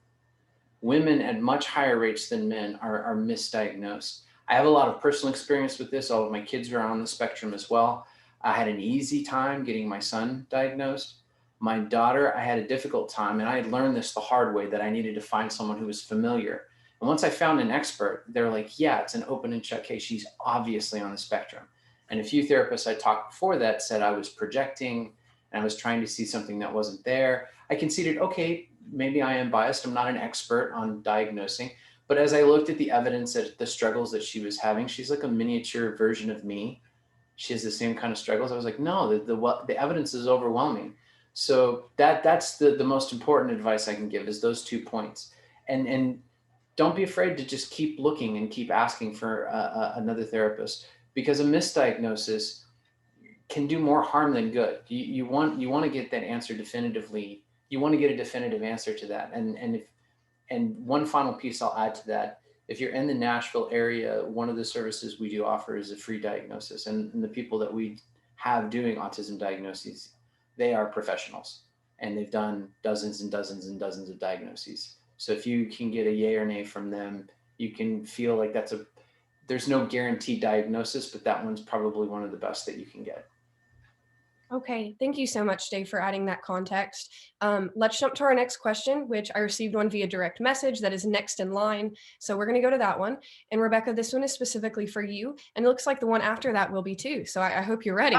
F: Women at much higher rates than men are misdiagnosed. I have a lot of personal experience with this. All of my kids are on the spectrum as well. I had an easy time getting my son diagnosed. My daughter, I had a difficult time, and I had learned this the hard way, that I needed to find someone who was familiar. And once I found an expert, they're like, yeah, it's an open and shut case. She's obviously on the spectrum. And a few therapists I talked before that said I was projecting and I was trying to see something that wasn't there. I conceded, okay, maybe I am biased. I'm not an expert on diagnosing. But as I looked at the evidence, at the struggles that she was having, she's like a miniature version of me. She has the same kind of struggles. I was like, no, the evidence is overwhelming. So that's the most important advice I can give, is those 2 points. And don't be afraid to just keep looking and keep asking for another therapist, because a misdiagnosis can do more harm than good. You want to get that answer definitively. You want to get a definitive answer to that. And one final piece I'll add to that: if you're in the Nashville area, one of the services we do offer is a free diagnosis. And the people that we have doing autism diagnoses, they are professionals, and they've done dozens and dozens and dozens of diagnoses. So if you can get a yay or nay from them, you can feel like there's no guaranteed diagnosis, but that one's probably one of the best that you can get.
A: Okay, thank you so much, Dave, for adding that context. Let's jump to our next question, which I received one via direct message that is next in line. So we're going to go to that one. And Rebecca, this one is specifically for you. And it looks like the one after that will be too. So I hope you're ready.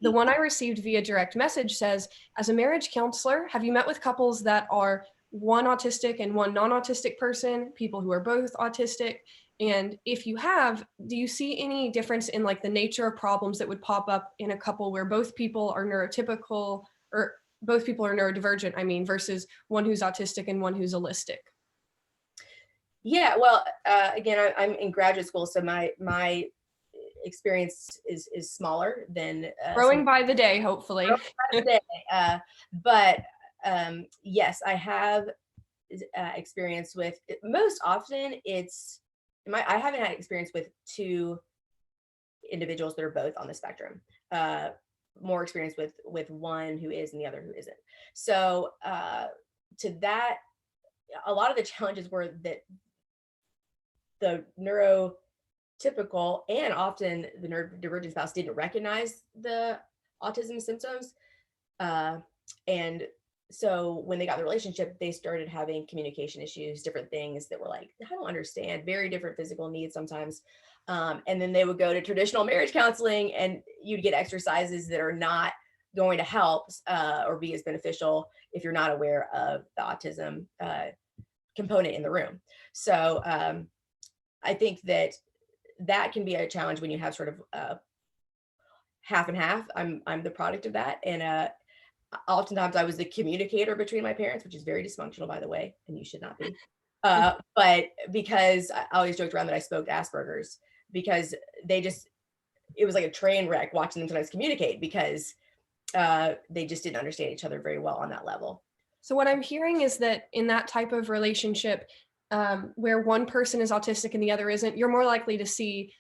A: The one I received via direct message says, as a marriage counselor, have you met with couples that are one autistic and one non-autistic person, people who are both autistic? And if you have, do you see any difference in like the nature of problems that would pop up in a couple where both people are neurotypical, or both people are neurodivergent, I mean, versus one who's autistic and one who's allistic?
B: Yeah, well, again, I'm in graduate school, so my experience is smaller than
A: growing by the day, hopefully.
B: But yes, I have experience with, most often I haven't had experience with two individuals that are both on the spectrum. More experience with one who is and the other who isn't. So to that, a lot of the challenges were that the neurotypical and often the neurodivergent spouse didn't recognize the autism symptoms. And so when they got the relationship, they started having communication issues, different things that were like, I don't understand, very different physical needs sometimes. And then they would go to traditional marriage counseling, and you'd get exercises that are not going to help or be as beneficial if you're not aware of the autism component in the room. So I think that can be a challenge when you have sort of half and half. I'm the product of that, and oftentimes I was the communicator between my parents, which is very dysfunctional, by the way, and you should not be. But because I always joked around that I spoke Asperger's, because it was like a train wreck watching them sometimes communicate, because they just didn't understand each other very well on that level.
A: So what I'm hearing is that in that type of relationship, where one person is autistic and the other isn't, you're more likely to see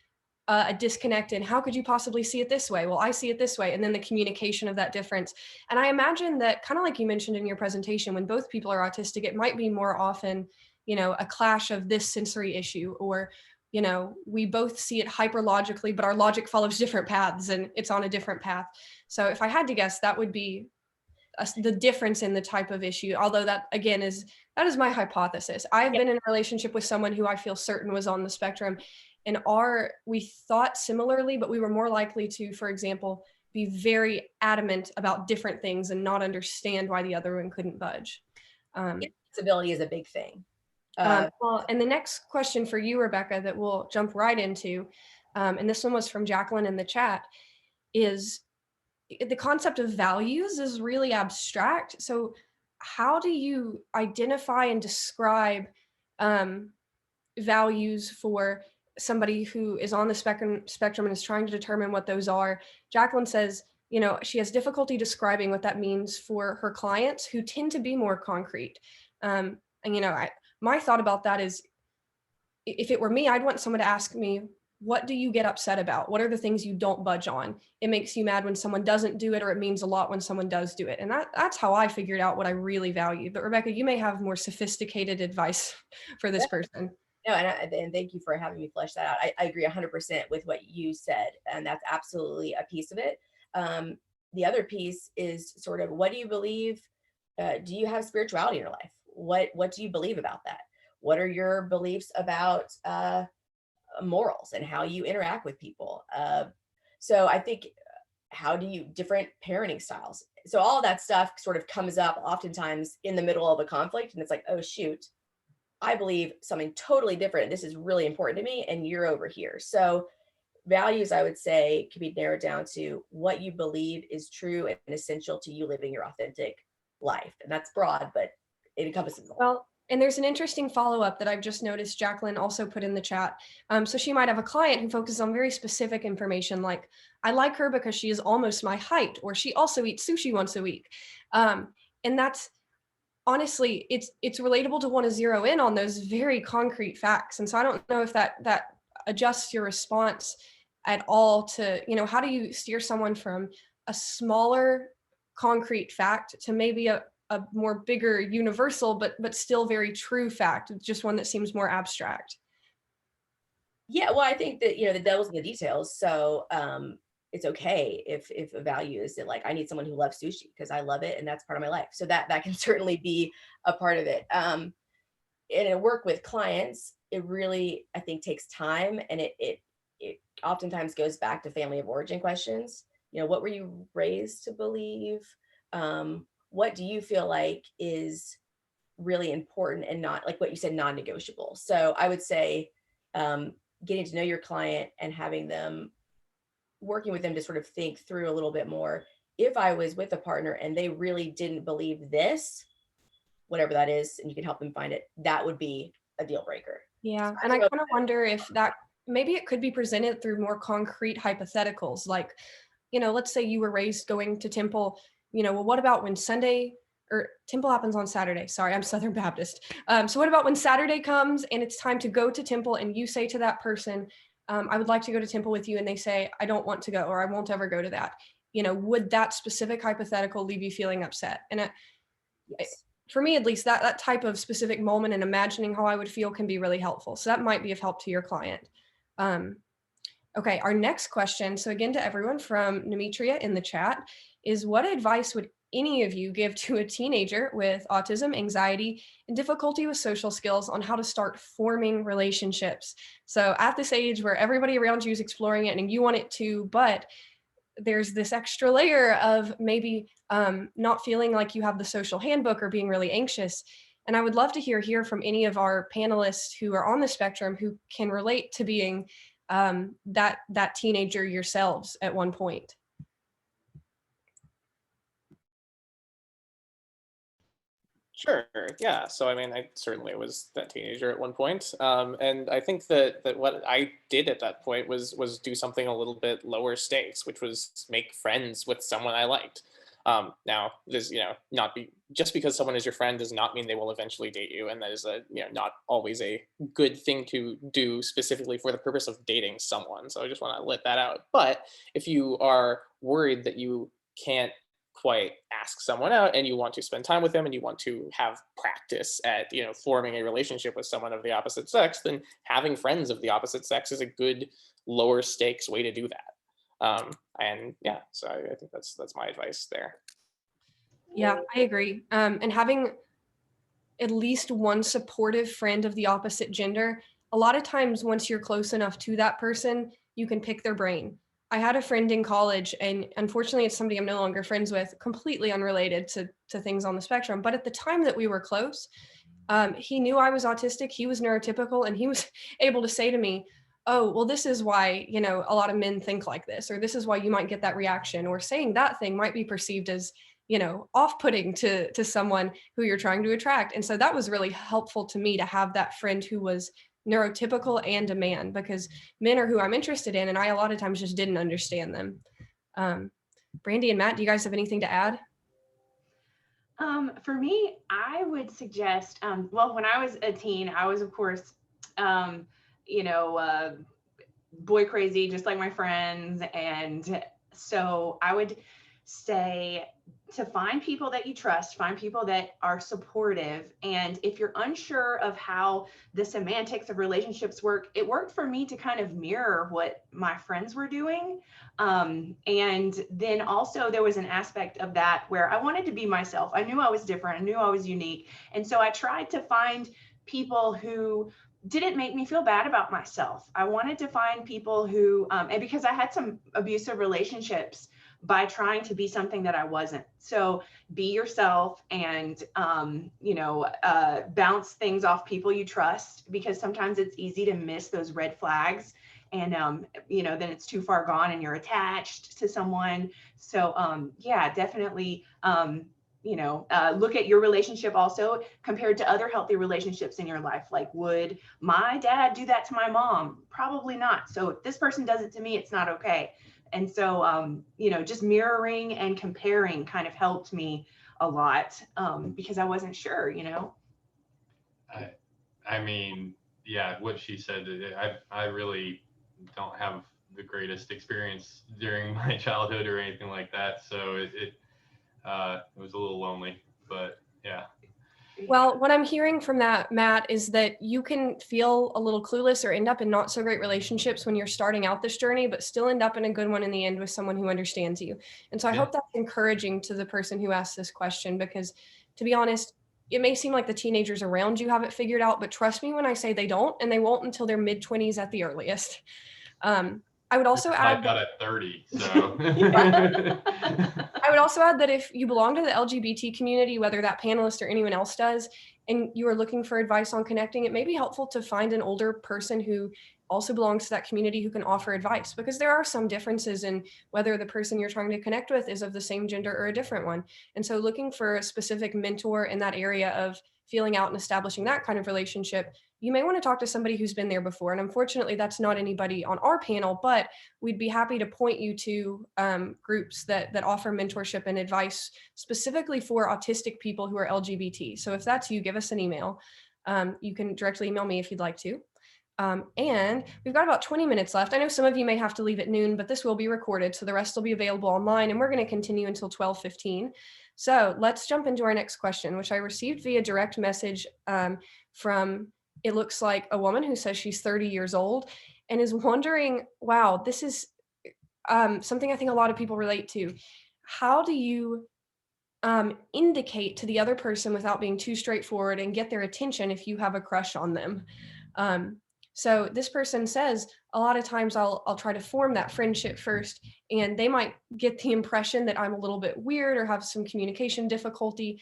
A: a disconnect in, how could you possibly see it this way? Well, I see it this way. And then the communication of that difference. And I imagine that, kind of like you mentioned in your presentation, when both people are autistic, it might be more often, a clash of this sensory issue, or, we both see it hyperlogically, but our logic follows different paths and it's on a different path. So if I had to guess, that would be the difference in the type of issue. Although that, again, is my hypothesis. I've been in a relationship with someone who I feel certain was on the spectrum, and we thought similarly, but we were more likely to, for example, be very adamant about different things and not understand why the other one couldn't budge.
B: Disability is a big thing.
A: Well, and the next question for you, Rebecca, that we'll jump right into, and this one was from Jacqueline in the chat, is the concept of values is really abstract. So how do you identify and describe values for somebody who is on the spectrum and is trying to determine what those are? Jacqueline says, she has difficulty describing what that means for her clients who tend to be more concrete. And, my thought about that is, if it were me, I'd want someone to ask me, what do you get upset about? What are the things you don't budge on? It makes you mad when someone doesn't do it, or it means a lot when someone does do it. And that's how I figured out what I really value. But Rebecca, you may have more sophisticated advice for this person.
B: No, and thank you for having me flesh that out. I agree 100% with what you said, and that's absolutely a piece of it. The other piece is sort of, what do you believe? Do you have spirituality in your life? What do you believe about that? What are your beliefs about morals and how you interact with people? So I think, different parenting styles. So all that stuff sort of comes up oftentimes in the middle of a conflict, and it's like, oh shoot, I believe something totally different. This is really important to me, and you're over here. So values, I would say, can be narrowed down to what you believe is true and essential to you living your authentic life. And that's broad, but it encompasses all.
A: Well, and there's an interesting follow-up that I've just noticed Jacqueline also put in the chat. So she might have a client who focuses on very specific information, like, I like her because she is almost my height, or she also eats sushi once a week. And that's, honestly, it's relatable to want to zero in on those very concrete facts. And so I don't know if that adjusts your response at all to, how do you steer someone from a smaller concrete fact to maybe a more bigger universal, but still very true fact, just one that seems more abstract?
B: Yeah, well, I think that, the devil's in the details. So it's okay if a value is that, like, I need someone who loves sushi because I love it and that's part of my life. So that can certainly be a part of it. And in work with clients, it really, I think, takes time, and it oftentimes goes back to family of origin questions. What were you raised to believe? What do you feel like is really important and not, like what you said, non-negotiable? So I would say getting to know your client and working with them to sort of think through a little bit more. If I was with a partner and they really didn't believe this, whatever that is, and you can help them find it, that would be a deal breaker.
A: Yeah. And I kind of wonder if that, maybe it could be presented through more concrete hypotheticals. Like, let's say you were raised going to temple, well, what about when Sunday or Temple happens on Saturday. Sorry, I'm Southern Baptist. So what about when Saturday comes and it's time to go to Temple and you say to that person, I would like to go to Temple with you, and they say, I don't want to go, or I won't ever go to that. Would that specific hypothetical leave you feeling upset? And
B: Yes.
A: for me, at least, that type of specific moment and imagining how I would feel can be really helpful. So that might be of help to your client. Okay, our next question. So again, to everyone from Nemetria in the chat is, what advice would any of you give to a teenager with autism, anxiety, and difficulty with social skills on how to start forming relationships? So at this age where everybody around you is exploring it and you want it to, but there's this extra layer of maybe not feeling like you have the social handbook or being really anxious. And I would love to hear from any of our panelists who are on the spectrum who can relate to being that teenager yourselves at one point.
C: Sure. Yeah. So I mean, I certainly was that teenager at one point, and I think that what I did at that point was do something a little bit lower stakes, which was make friends with someone I liked. Now, this not be just because someone is your friend does not mean they will eventually date you, and that is not always a good thing to do specifically for the purpose of dating someone. So I just want to let that out. But if you are worried that you can't quite ask someone out and you want to spend time with them and you want to have practice at forming a relationship with someone of the opposite sex, then having friends of the opposite sex is a good lower stakes way to do that. And yeah, so I think that's my advice there.
A: Yeah, I agree. And having at least one supportive friend of the opposite gender, a lot of times once you're close enough to that person, you can pick their brain. I had a friend in college, and unfortunately it's somebody I'm no longer friends with, completely unrelated to things on the spectrum. But at the time that we were close, he knew I was autistic, he was neurotypical, and he was able to say to me, oh, well, this is why, a lot of men think like this, or this is why you might get that reaction, or saying that thing might be perceived as, off-putting to someone who you're trying to attract. And so that was really helpful to me to have that friend who was neurotypical and a man, because men are who I'm interested in, and I a lot of times just didn't understand them. Brandy and Matt, do you guys have anything to add?
E: For me, I would suggest, well, when I was a teen, I was, of course, boy crazy, just like my friends. And so I would say to find people that you trust, find people that are supportive. And if you're unsure of how the semantics of relationships work, it worked for me to kind of mirror what my friends were doing. And then also there was an aspect of that where I wanted to be myself. I knew I was different. I knew I was unique. And so I tried to find people who didn't make me feel bad about myself. I wanted to find people who, and because I had some abusive relationships by trying to be something that I wasn't. So be yourself and, bounce things off people you trust, because sometimes it's easy to miss those red flags. And, then it's too far gone and you're attached to someone. So, yeah, definitely, look at your relationship also compared to other healthy relationships in your life. Like, would my dad do that to my mom? Probably not. So if this person does it to me, it's not okay. And so, just mirroring and comparing kind of helped me a lot, because I wasn't sure,
D: I mean, yeah, what she said, I really don't have the greatest experience during my childhood or anything like that. So it was a little lonely, but yeah.
A: Well, what I'm hearing from that, Matt, is that you can feel a little clueless or end up in not so great relationships when you're starting out this journey, but still end up in a good one in the end with someone who understands you. And so I hope that's encouraging to the person who asked this question, because to be honest, it may seem like the teenagers around you have it figured out, but trust me when I say they don't, and they won't until their mid-20s at the earliest. I would also add
D: that at 30. So
A: I would also add that if you belong to the LGBT community, whether that panelist or anyone else does, and you are looking for advice on connecting, it may be helpful to find an older person who also belongs to that community who can offer advice, because there are some differences in whether the person you're trying to connect with is of the same gender or a different one. And so looking for a specific mentor in that area of feeling out and establishing that kind of relationship, you may want to talk to somebody who's been there before. And unfortunately, that's not anybody on our panel, but we'd be happy to point you to groups that offer mentorship and advice specifically for autistic people who are LGBT. So if that's you, give us an email. You can directly email me if you'd like to. And we've got about 20 minutes left. I know some of you may have to leave at noon, but this will be recorded, so the rest will be available online, and we're going to continue until 12:15. So let's jump into our next question, which I received via direct message from, it looks like, a woman who says she's 30 years old and is wondering, wow, this is something I think a lot of people relate to. How do you indicate to the other person without being too straightforward and get their attention if you have a crush on them? So this person says, a lot of times I'll try to form that friendship first, and they might get the impression that I'm a little bit weird or have some communication difficulty.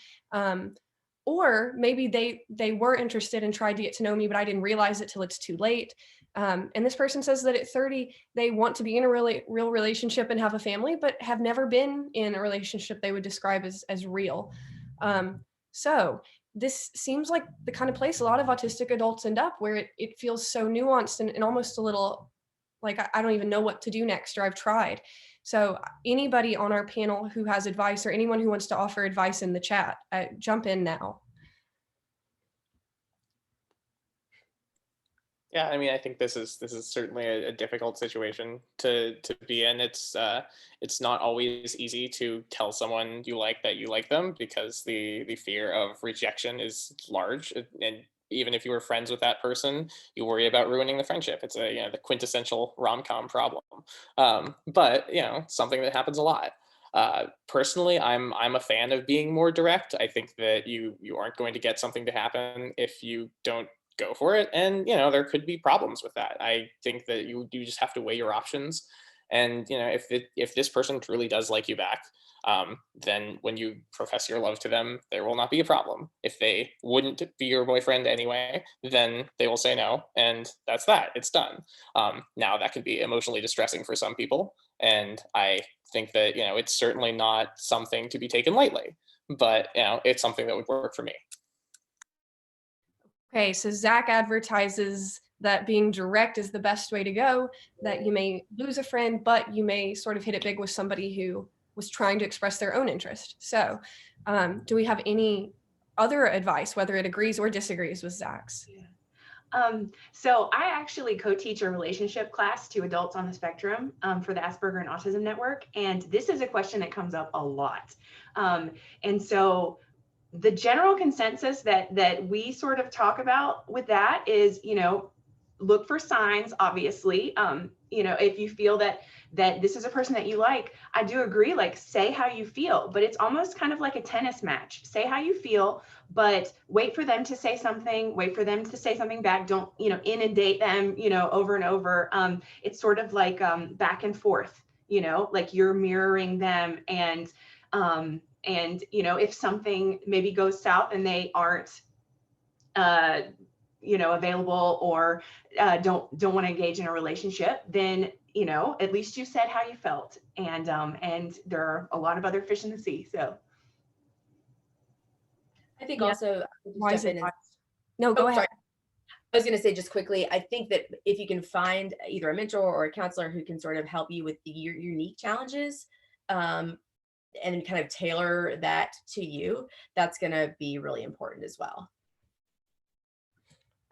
A: Or maybe they were interested and tried to get to know me, but I didn't realize it till it's too late. And this person says that at 30, they want to be in a real relationship and have a family, but have never been in a relationship they would describe as real. So this seems like the kind of place a lot of autistic adults end up, where it feels so nuanced and almost a little like I don't even know what to do next, or I've tried. So anybody on our panel who has advice, or anyone who wants to offer advice in the chat, jump in now.
C: Yeah, I mean, I think this is certainly a difficult situation to be in. It's not always easy to tell someone you like that you like them, because the fear of rejection is large, and even if you were friends with that person, you worry about ruining the friendship. It's the quintessential rom-com problem, but something that happens a lot. Personally, I'm a fan of being more direct. I think that you aren't going to get something to happen if you don't go for it, and there could be problems with that. I think that you just have to weigh your options, and if this person truly does like you back, then when you profess your love to them, there will not be a problem. If they wouldn't be your boyfriend anyway, then they will say no, and that's that. It's done. Now that could be emotionally distressing for some people, and I think that it's certainly not something to be taken lightly, but it's something that would work for me.
A: Okay, so Zach advertises that being direct is the best way to go, that you may lose a friend, but you may sort of hit it big with somebody who was trying to express their own interest. So do we have any other advice, whether it agrees or disagrees with Zach's?
E: So I actually co-teach a relationship class to adults on the spectrum for the Asperger and Autism Network. And this is a question that comes up a lot. And so the general consensus that we sort of talk about with that is, look for signs, obviously. If you feel that this is a person that you like, I do agree, like, say how you feel, but it's almost kind of like a tennis match. Say how you feel, but wait for them to say something, wait for them to say something back. Don't, inundate them, over and over. It's sort of like back and forth, like you're mirroring them, and if something maybe goes south and they aren't available, or don't want to engage in a relationship, then at least you said how you felt, and there are a lot of other fish in the sea. So
B: I think also
A: Wise advice. No, go ahead.
B: Sorry. I was going to say just quickly, I think that if you can find either a mentor or a counselor who can sort of help you with your unique challenges, and kind of tailor that to you, that's going to be really important as well.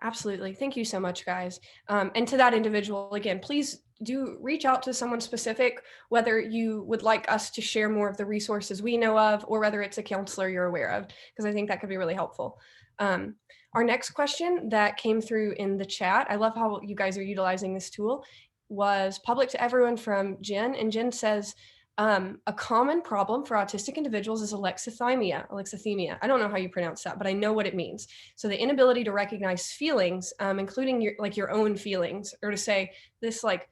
A: Absolutely. Thank you so much, guys. And to that individual, again, please do reach out to someone specific, whether you would like us to share more of the resources we know of, or whether it's a counselor you're aware of, because I think that could be really helpful. Our next question that came through in the chat, I love how you guys are utilizing this tool, was public to everyone from Jen. And Jen says, a common problem for autistic individuals is alexithymia. I don't know how you pronounce that, but I know what it means. So the inability to recognize feelings, including your own feelings, or to say this like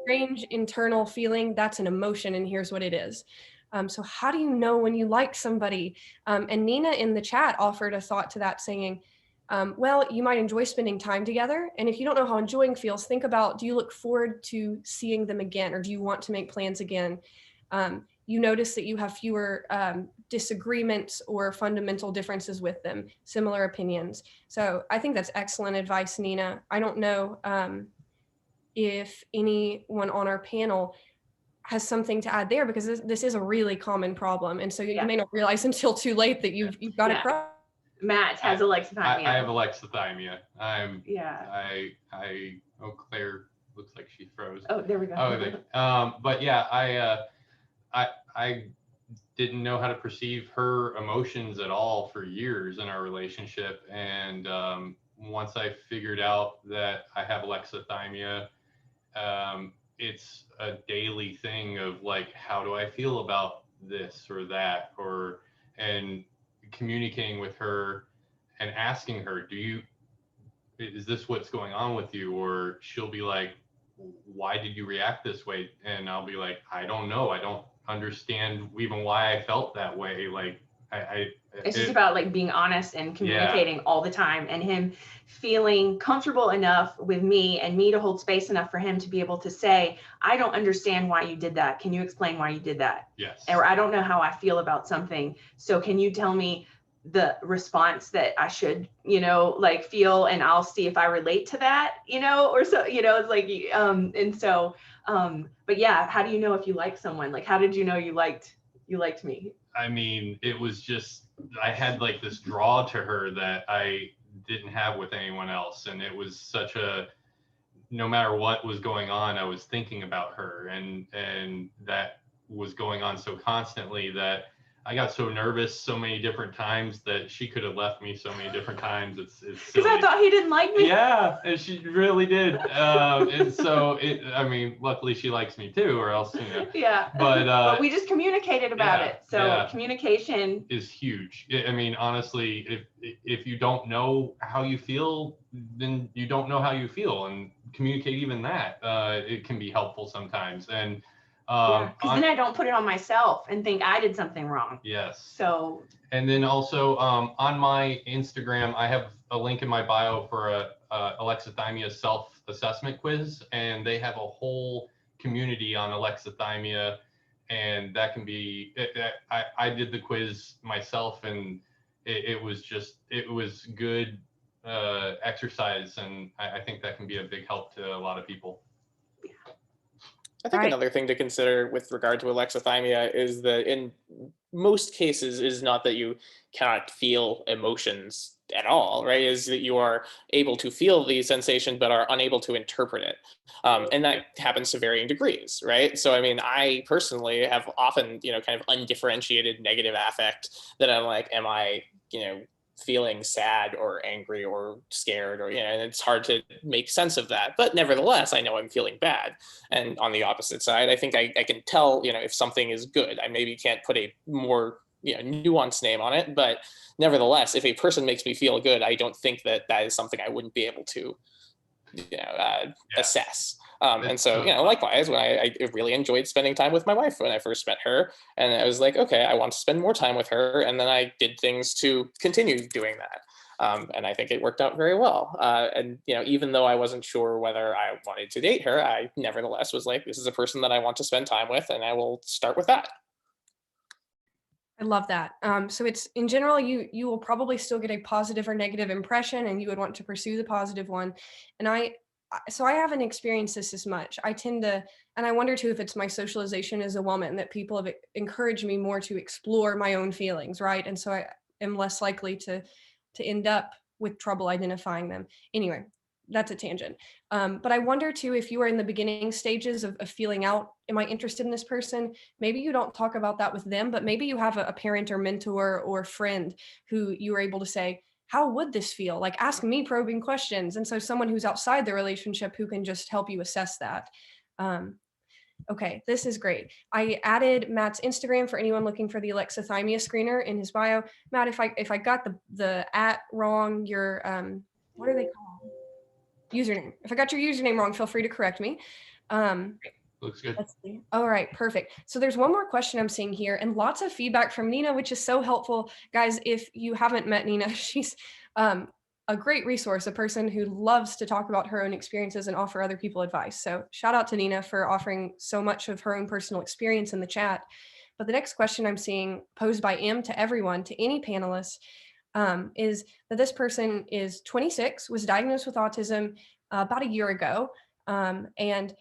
A: strange internal feeling, that's an emotion and here's what it is. So how do you know when you like somebody? And Nina in the chat offered a thought to that, saying, well, you might enjoy spending time together. And if you don't know how enjoying feels, think about, do you look forward to seeing them again, or do you want to make plans again? you notice that you have fewer disagreements or fundamental differences with them, similar opinions. So I think that's excellent advice, Nina. I don't know if anyone on our panel has something to add there, because this is a really common problem. And so you may not realize until too late that you've got it crossed.
E: Matt has alexithymia.
D: I have alexithymia. Oh, Claire looks like she froze.
E: Oh, there we go.
D: But yeah, I didn't know how to perceive her emotions at all for years in our relationship. And once I figured out that I have alexithymia, it's a daily thing of like, how do I feel about this or that, and communicating with her and asking her, is this what's going on with you? Or she'll be like, why did you react this way? And I'll be like, I don't know. I don't understand even why I felt that way. Like,
E: it's just about like being honest and communicating all the time, and him feeling comfortable enough with me and me to hold space enough for him to be able to say, I don't understand why you did that. Can you explain why you did that?
D: Yes.
E: Or I don't know how I feel about something. So can you tell me the response that I should, like feel, and I'll see if I relate to that, or so, it's like, and so, but yeah, how do you know if you like someone? Like, how did you know you liked me?
D: I mean, it was just, I had like this draw to her that I didn't have with anyone else. And it was such no matter what was going on, I was thinking about her, and that was going on so constantly that I got so nervous so many different times that she could have left me so many different times. It's
E: because I thought he didn't like me.
D: Yeah, and she really did. And so luckily she likes me too, or else,
E: Yeah. But we just communicated about it. So communication
D: is huge. I mean, honestly, if you don't know how you feel, then you don't know how you feel, and communicate even that. It can be helpful sometimes. And
E: because then I don't put it on myself and think I did something wrong.
D: Yes.
E: So.
D: And then also on my Instagram, I have a link in my bio for a alexithymia self-assessment quiz, and they have a whole community on alexithymia, and that can be. I did the quiz myself, and it was good exercise, and I think that can be a big help to a lot of people.
C: I think another thing to consider with regard to alexithymia is that in most cases is not that you cannot feel emotions at all, right? Is that you are able to feel the sensation but are unable to interpret it. And that happens to varying degrees, right? So, I mean, I personally have often, kind of undifferentiated negative affect that I'm like, am I, feeling sad or angry or scared, or and it's hard to make sense of that, but nevertheless I know I'm feeling bad. And on the opposite side, I think I can tell if something is good. I maybe can't put a more nuanced name on it, but nevertheless, if a person makes me feel good, I don't think that is something I wouldn't be able to assess. And so, likewise, when I really enjoyed spending time with my wife when I first met her, and I was like, okay, I want to spend more time with her. And then I did things to continue doing that. And I think it worked out very well. And, even though I wasn't sure whether I wanted to date her, I nevertheless was like, this is a person that I want to spend time with, and I will start with that.
A: I love that. So it's, in general, you will probably still get a positive or negative impression, and you would want to pursue the positive one. And I haven't experienced this as much. I tend to, and I wonder too if it's my socialization as a woman, that people have encouraged me more to explore my own feelings, right? And so I am less likely to end up with trouble identifying them. Anyway, that's a tangent. But I wonder too, if you are in the beginning stages of feeling out, am I interested in this person? Maybe you don't talk about that with them, but maybe you have a parent or mentor or friend who you are able to say, how would this feel? Like, ask me probing questions. And so someone who's outside the relationship who can just help you assess that. Okay, this is great. I added Matt's Instagram for anyone looking for the alexithymia screener in his bio. Matt, if I got the @ wrong, your what are they called? Username. If I got your username wrong, feel free to correct me.
D: Looks good.
A: Let's see. All right, perfect. So there's one more question I'm seeing here, and lots of feedback from Nina, which is so helpful. Guys, if you haven't met Nina, she's a great resource, a person who loves to talk about her own experiences and offer other people advice. So shout out to Nina for offering so much of her own personal experience in the chat. But the next question I'm seeing posed by M to everyone, to any panelists, is that this person is 26, was diagnosed with autism about a year ago, and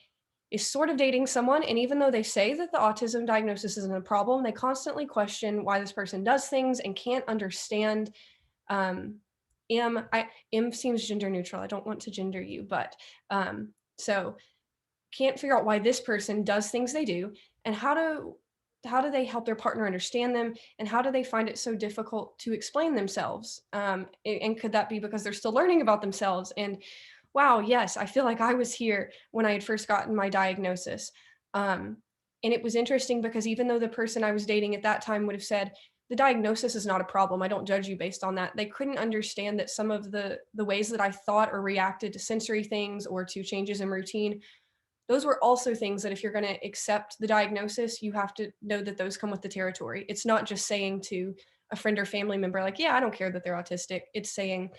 A: is sort of dating someone. And even though they say that the autism diagnosis isn't a problem, they constantly question why this person does things and can't understand. M seems gender neutral. I don't want to gender you, but so can't figure out why this person does things they do, and how do they help their partner understand them, and how do they find it so difficult to explain themselves, and could that be because they're still learning about themselves? And wow, yes, I feel like I was here when I had first gotten my diagnosis. And it was interesting because even though the person I was dating at that time would have said, the diagnosis is not a problem, I don't judge you based on that, they couldn't understand that some of the ways that I thought or reacted to sensory things or to changes in routine, those were also things that if you're going to accept the diagnosis, you have to know that those come with the territory. It's not just saying to a friend or family member, like, yeah, I don't care that they're autistic. It's saying,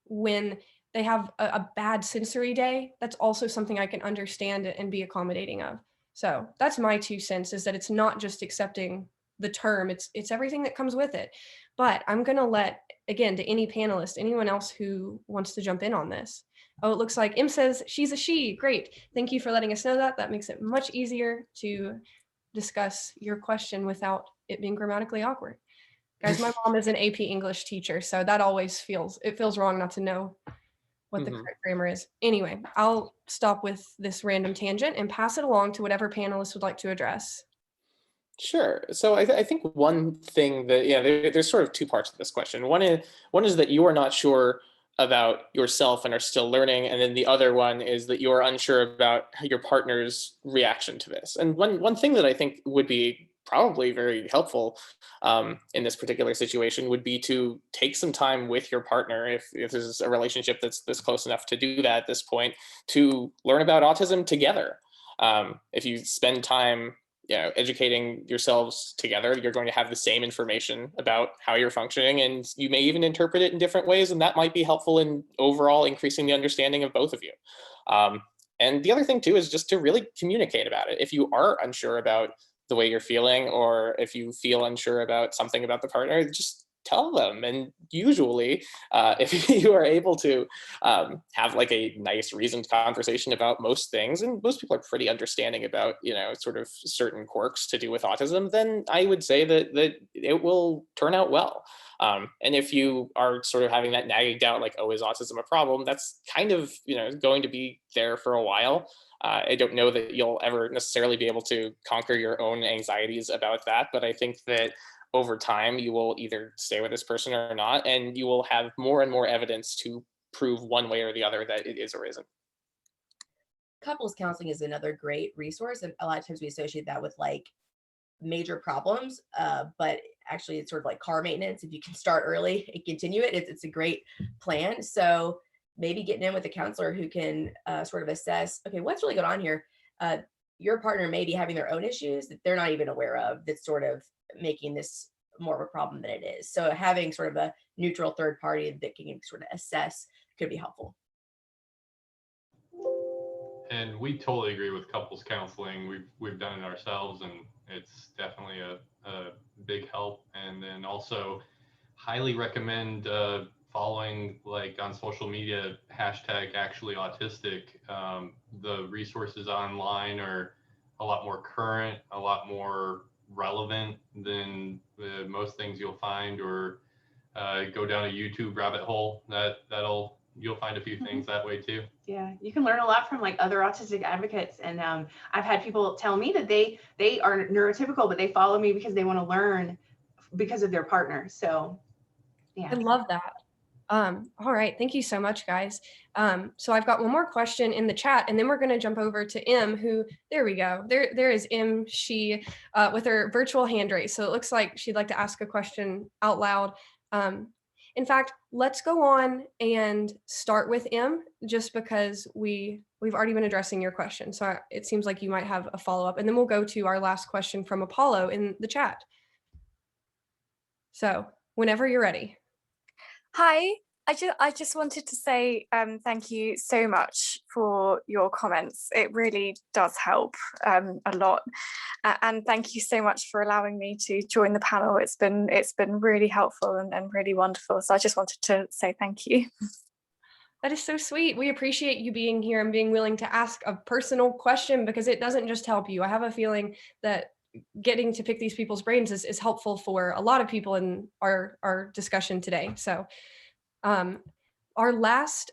A: when they have a bad sensory day, that's also something I can understand and be accommodating of. So that's my 2 cents, is that it's not just accepting the term, it's everything that comes with it. But I'm going to let, again, to any panelist, anyone else who wants to jump in on this. Oh, it looks like M says she's a she. Great. Thank you for letting us know that. That makes it much easier to discuss your question without it being grammatically awkward. Guys, my mom is an AP English teacher, so that always feels wrong not to know what the correct grammar is. Anyway, I'll stop with this random tangent and pass it along to whatever panelists would like to address.
C: Sure. So I think one thing that, there's sort of two parts to this question. One is that you are not sure about yourself and are still learning, and then the other one is that you are unsure about your partner's reaction to this. And one thing that I think would be probably very helpful in this particular situation would be to take some time with your partner, if this is a relationship that's close enough to do that at this point, to learn about autism together. If you spend time educating yourselves together, you're going to have the same information about how you're functioning, and you may even interpret it in different ways, and that might be helpful in overall increasing the understanding of both of you. And the other thing too is just to really communicate about it. If you are unsure about the way you're feeling, or if you feel unsure about something about the partner, just tell them. And usually, if you are able to have like a nice reasoned conversation about most things, and most people are pretty understanding about, sort of certain quirks to do with autism, then I would say that it will turn out well. And if you are sort of having that nagging doubt, like, oh, is autism a problem? That's kind of, going to be there for a while. I don't know that you'll ever necessarily be able to conquer your own anxieties about that, but I think that over time, you will either stay with this person or not, and you will have more and more evidence to prove one way or the other that it is or isn't.
B: Couples counseling is another great resource, and a lot of times we associate that with like major problems, but actually it's sort of like car maintenance. If you can start early and continue it, it's a great plan. So maybe getting in with a counselor who can sort of assess, okay, what's really going on here? Your partner may be having their own issues that they're not even aware of, that's sort of making this more of a problem than it is. So having sort of a neutral third party that can sort of assess could be helpful.
D: And we totally agree with couples counseling. We've done it ourselves, and it's definitely a big help. And then also highly recommend following, like, on social media, #ActuallyAutistic. The resources online are a lot more current, a lot more relevant than most things you'll find, or go down a YouTube rabbit hole. You'll find a few things that way too.
E: Yeah, you can learn a lot from like other autistic advocates. And I've had people tell me that they are neurotypical, but they follow me because they want to learn because of their partner. So yeah.
A: I love that. All right. Thank you so much, guys. So I've got one more question in the chat, and then we're going to jump over to M, who, there we go. There is M, she, with her virtual hand raised. So it looks like she'd like to ask a question out loud. In fact, let's go on and start with M, just because we've already been addressing your question. So it seems like you might have a follow-up, and then we'll go to our last question from Apollo in the chat. So whenever you're ready.
G: Hi, I just wanted to say thank you so much for your comments. It really does help a lot, and thank you so much for allowing me to join the panel. It's been really helpful and really wonderful. So I just wanted to say thank you.
A: That is so sweet. We appreciate you being here and being willing to ask a personal question, because it doesn't just help you. I have a feeling that getting to pick these people's brains is helpful for a lot of people in our discussion today. So our last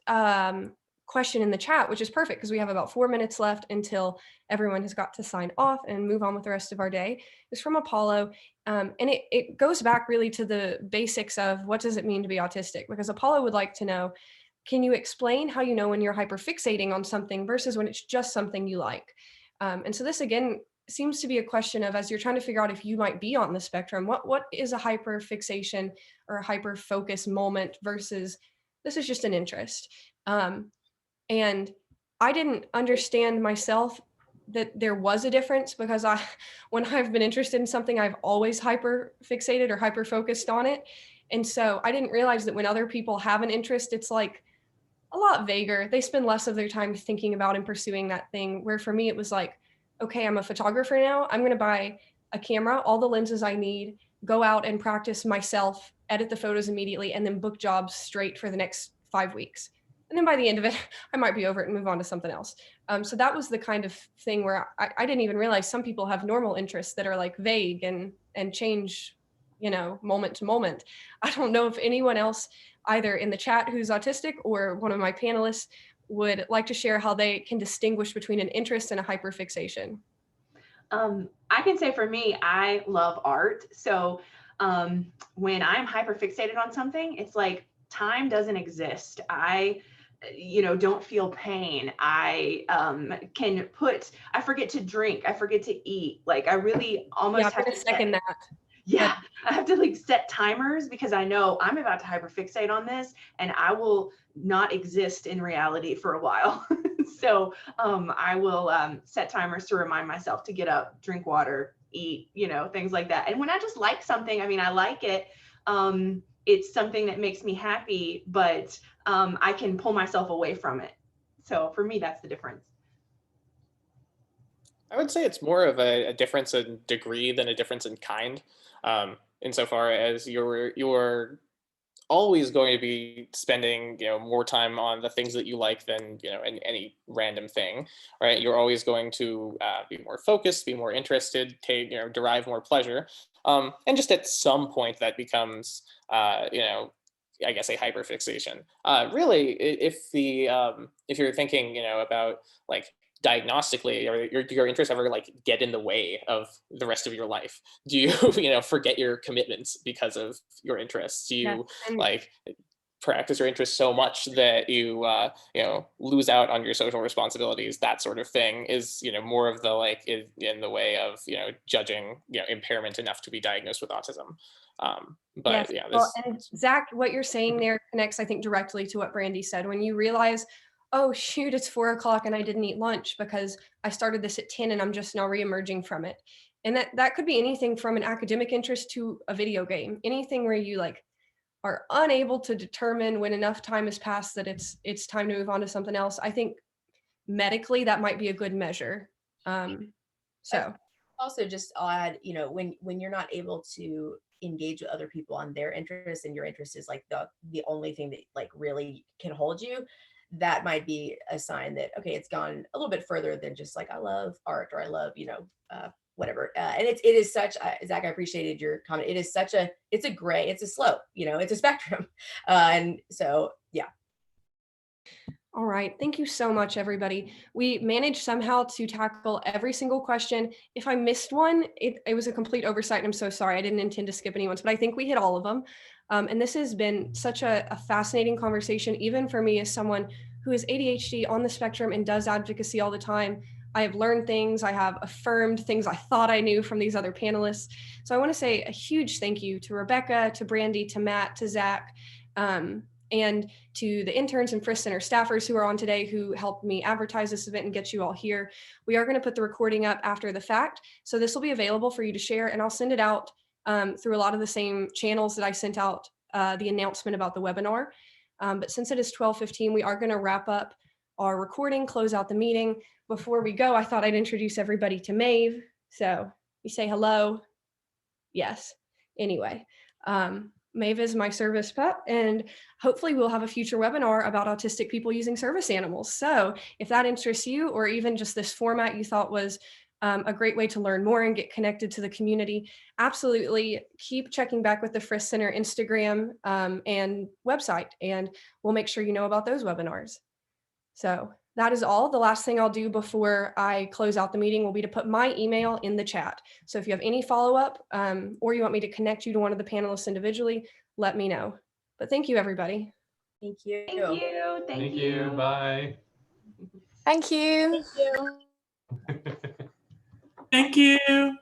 A: question in the chat, which is perfect because we have about 4 minutes left until everyone has got to sign off and move on with the rest of our day, is from Apollo. And it goes back really to the basics of what does it mean to be autistic? Because Apollo would like to know, can you explain how you know when you're hyperfixating on something versus when it's just something you like? And so this, again, seems to be a question of, as you're trying to figure out if you might be on the spectrum, what is a hyperfixation or a hyperfocus moment versus this is just an interest. And I didn't understand myself that there was a difference, because when I've been interested in something, I've always hyper fixated or hyper focused on it. And so I didn't realize that when other people have an interest, it's like a lot vaguer. They spend less of their time thinking about and pursuing that thing. Where for me, it was like, okay, I'm a photographer now. I'm going to buy a camera, all the lenses I need, go out and practice myself, edit the photos immediately, and then book jobs straight for the next 5 weeks. And then by the end of it, I might be over it and move on to something else. So that was the kind of thing where I didn't even realize some people have normal interests that are like vague and change, moment to moment. I don't know if anyone else either in the chat who's autistic or one of my panelists would like to share how they can distinguish between an interest and a hyperfixation.
E: I can say for me, I love art. So when I'm hyperfixated on something, it's like time doesn't exist. I don't feel pain. I forget to drink. I forget to eat. Like I really almost have to
A: second that.
E: Yeah, I have to like set timers because I know I'm about to hyperfixate on this and I will not exist in reality for a while. So I will set timers to remind myself to get up, drink water, eat, things like that. And when I just like something, I mean, I like it. It's something that makes me happy, but I can pull myself away from it. So for me, that's the difference.
C: I would say it's more of a difference in degree than a difference in kind, insofar as you're always going to be spending more time on the things that you like than any random thing, right? You're always going to be more focused, be more interested, derive more pleasure, and just at some point that becomes I guess a hyperfixation. Really, if you're thinking about like diagnostically, or your interests ever like get in the way of the rest of your life? Do you forget your commitments because of your interests? Do you like practice your interests so much that you lose out on your social responsibilities? That sort of thing is more of the like in the way of judging impairment enough to be diagnosed with autism. But
A: yes.
C: yeah,
A: Well, and Zach, what you're saying there connects, I think, directly to what Brandy said. When you realize, oh shoot, it's 4 o'clock and I didn't eat lunch because I started this at 10 and I'm just now reemerging from it. And that could be anything from an academic interest to a video game, anything where you like are unable to determine when enough time has passed that it's time to move on to something else. I think medically that might be a good measure. So
B: also just I'll add, when you're not able to engage with other people on their interests and your interest is like the only thing that like really can hold you, that might be a sign that, okay, it's gone a little bit further than just like, I love art or I love, whatever. And it is such, Zach, I appreciated your comment. It's a gray, it's a slope, it's a spectrum. And so, yeah.
A: All right. Thank you so much, everybody. We managed somehow to tackle every single question. If I missed one, it was a complete oversight. And I'm so sorry. I didn't intend to skip anyone's, but I think we hit all of them. And this has been such a fascinating conversation, even for me as someone who is ADHD on the spectrum and does advocacy all the time. I have learned things. I have affirmed things I thought I knew from these other panelists. So I want to say a huge thank you to Rebecca, to Brandy, to Matt, to Zach, and to the interns and Frisk Center staffers who are on today who helped me advertise this event and get you all here. We are going to put the recording up after the fact. So this will be available for you to share, and I'll send it out through a lot of the same channels that I sent out the announcement about the webinar. But since it is 12:15, we are going to wrap up our recording, close out the meeting. Before we go, I thought I'd introduce everybody to Maeve. So you say hello. Yes. Anyway, Maeve is my service pet, and hopefully we'll have a future webinar about autistic people using service animals. So if that interests you, or even just this format you thought was a great way to learn more and get connected to the community, absolutely keep checking back with the Frisk Center Instagram and website, and we'll make sure you know about those webinars. So that is all. The last thing I'll do before I close out the meeting will be to put my email in the chat. So if you have any follow-up or you want me to connect you to one of the panelists individually, let me know. But thank you, everybody.
B: Thank you.
E: Thank you.
D: Thank you. Bye.
G: Thank you.
B: Thank you.
H: Thank you.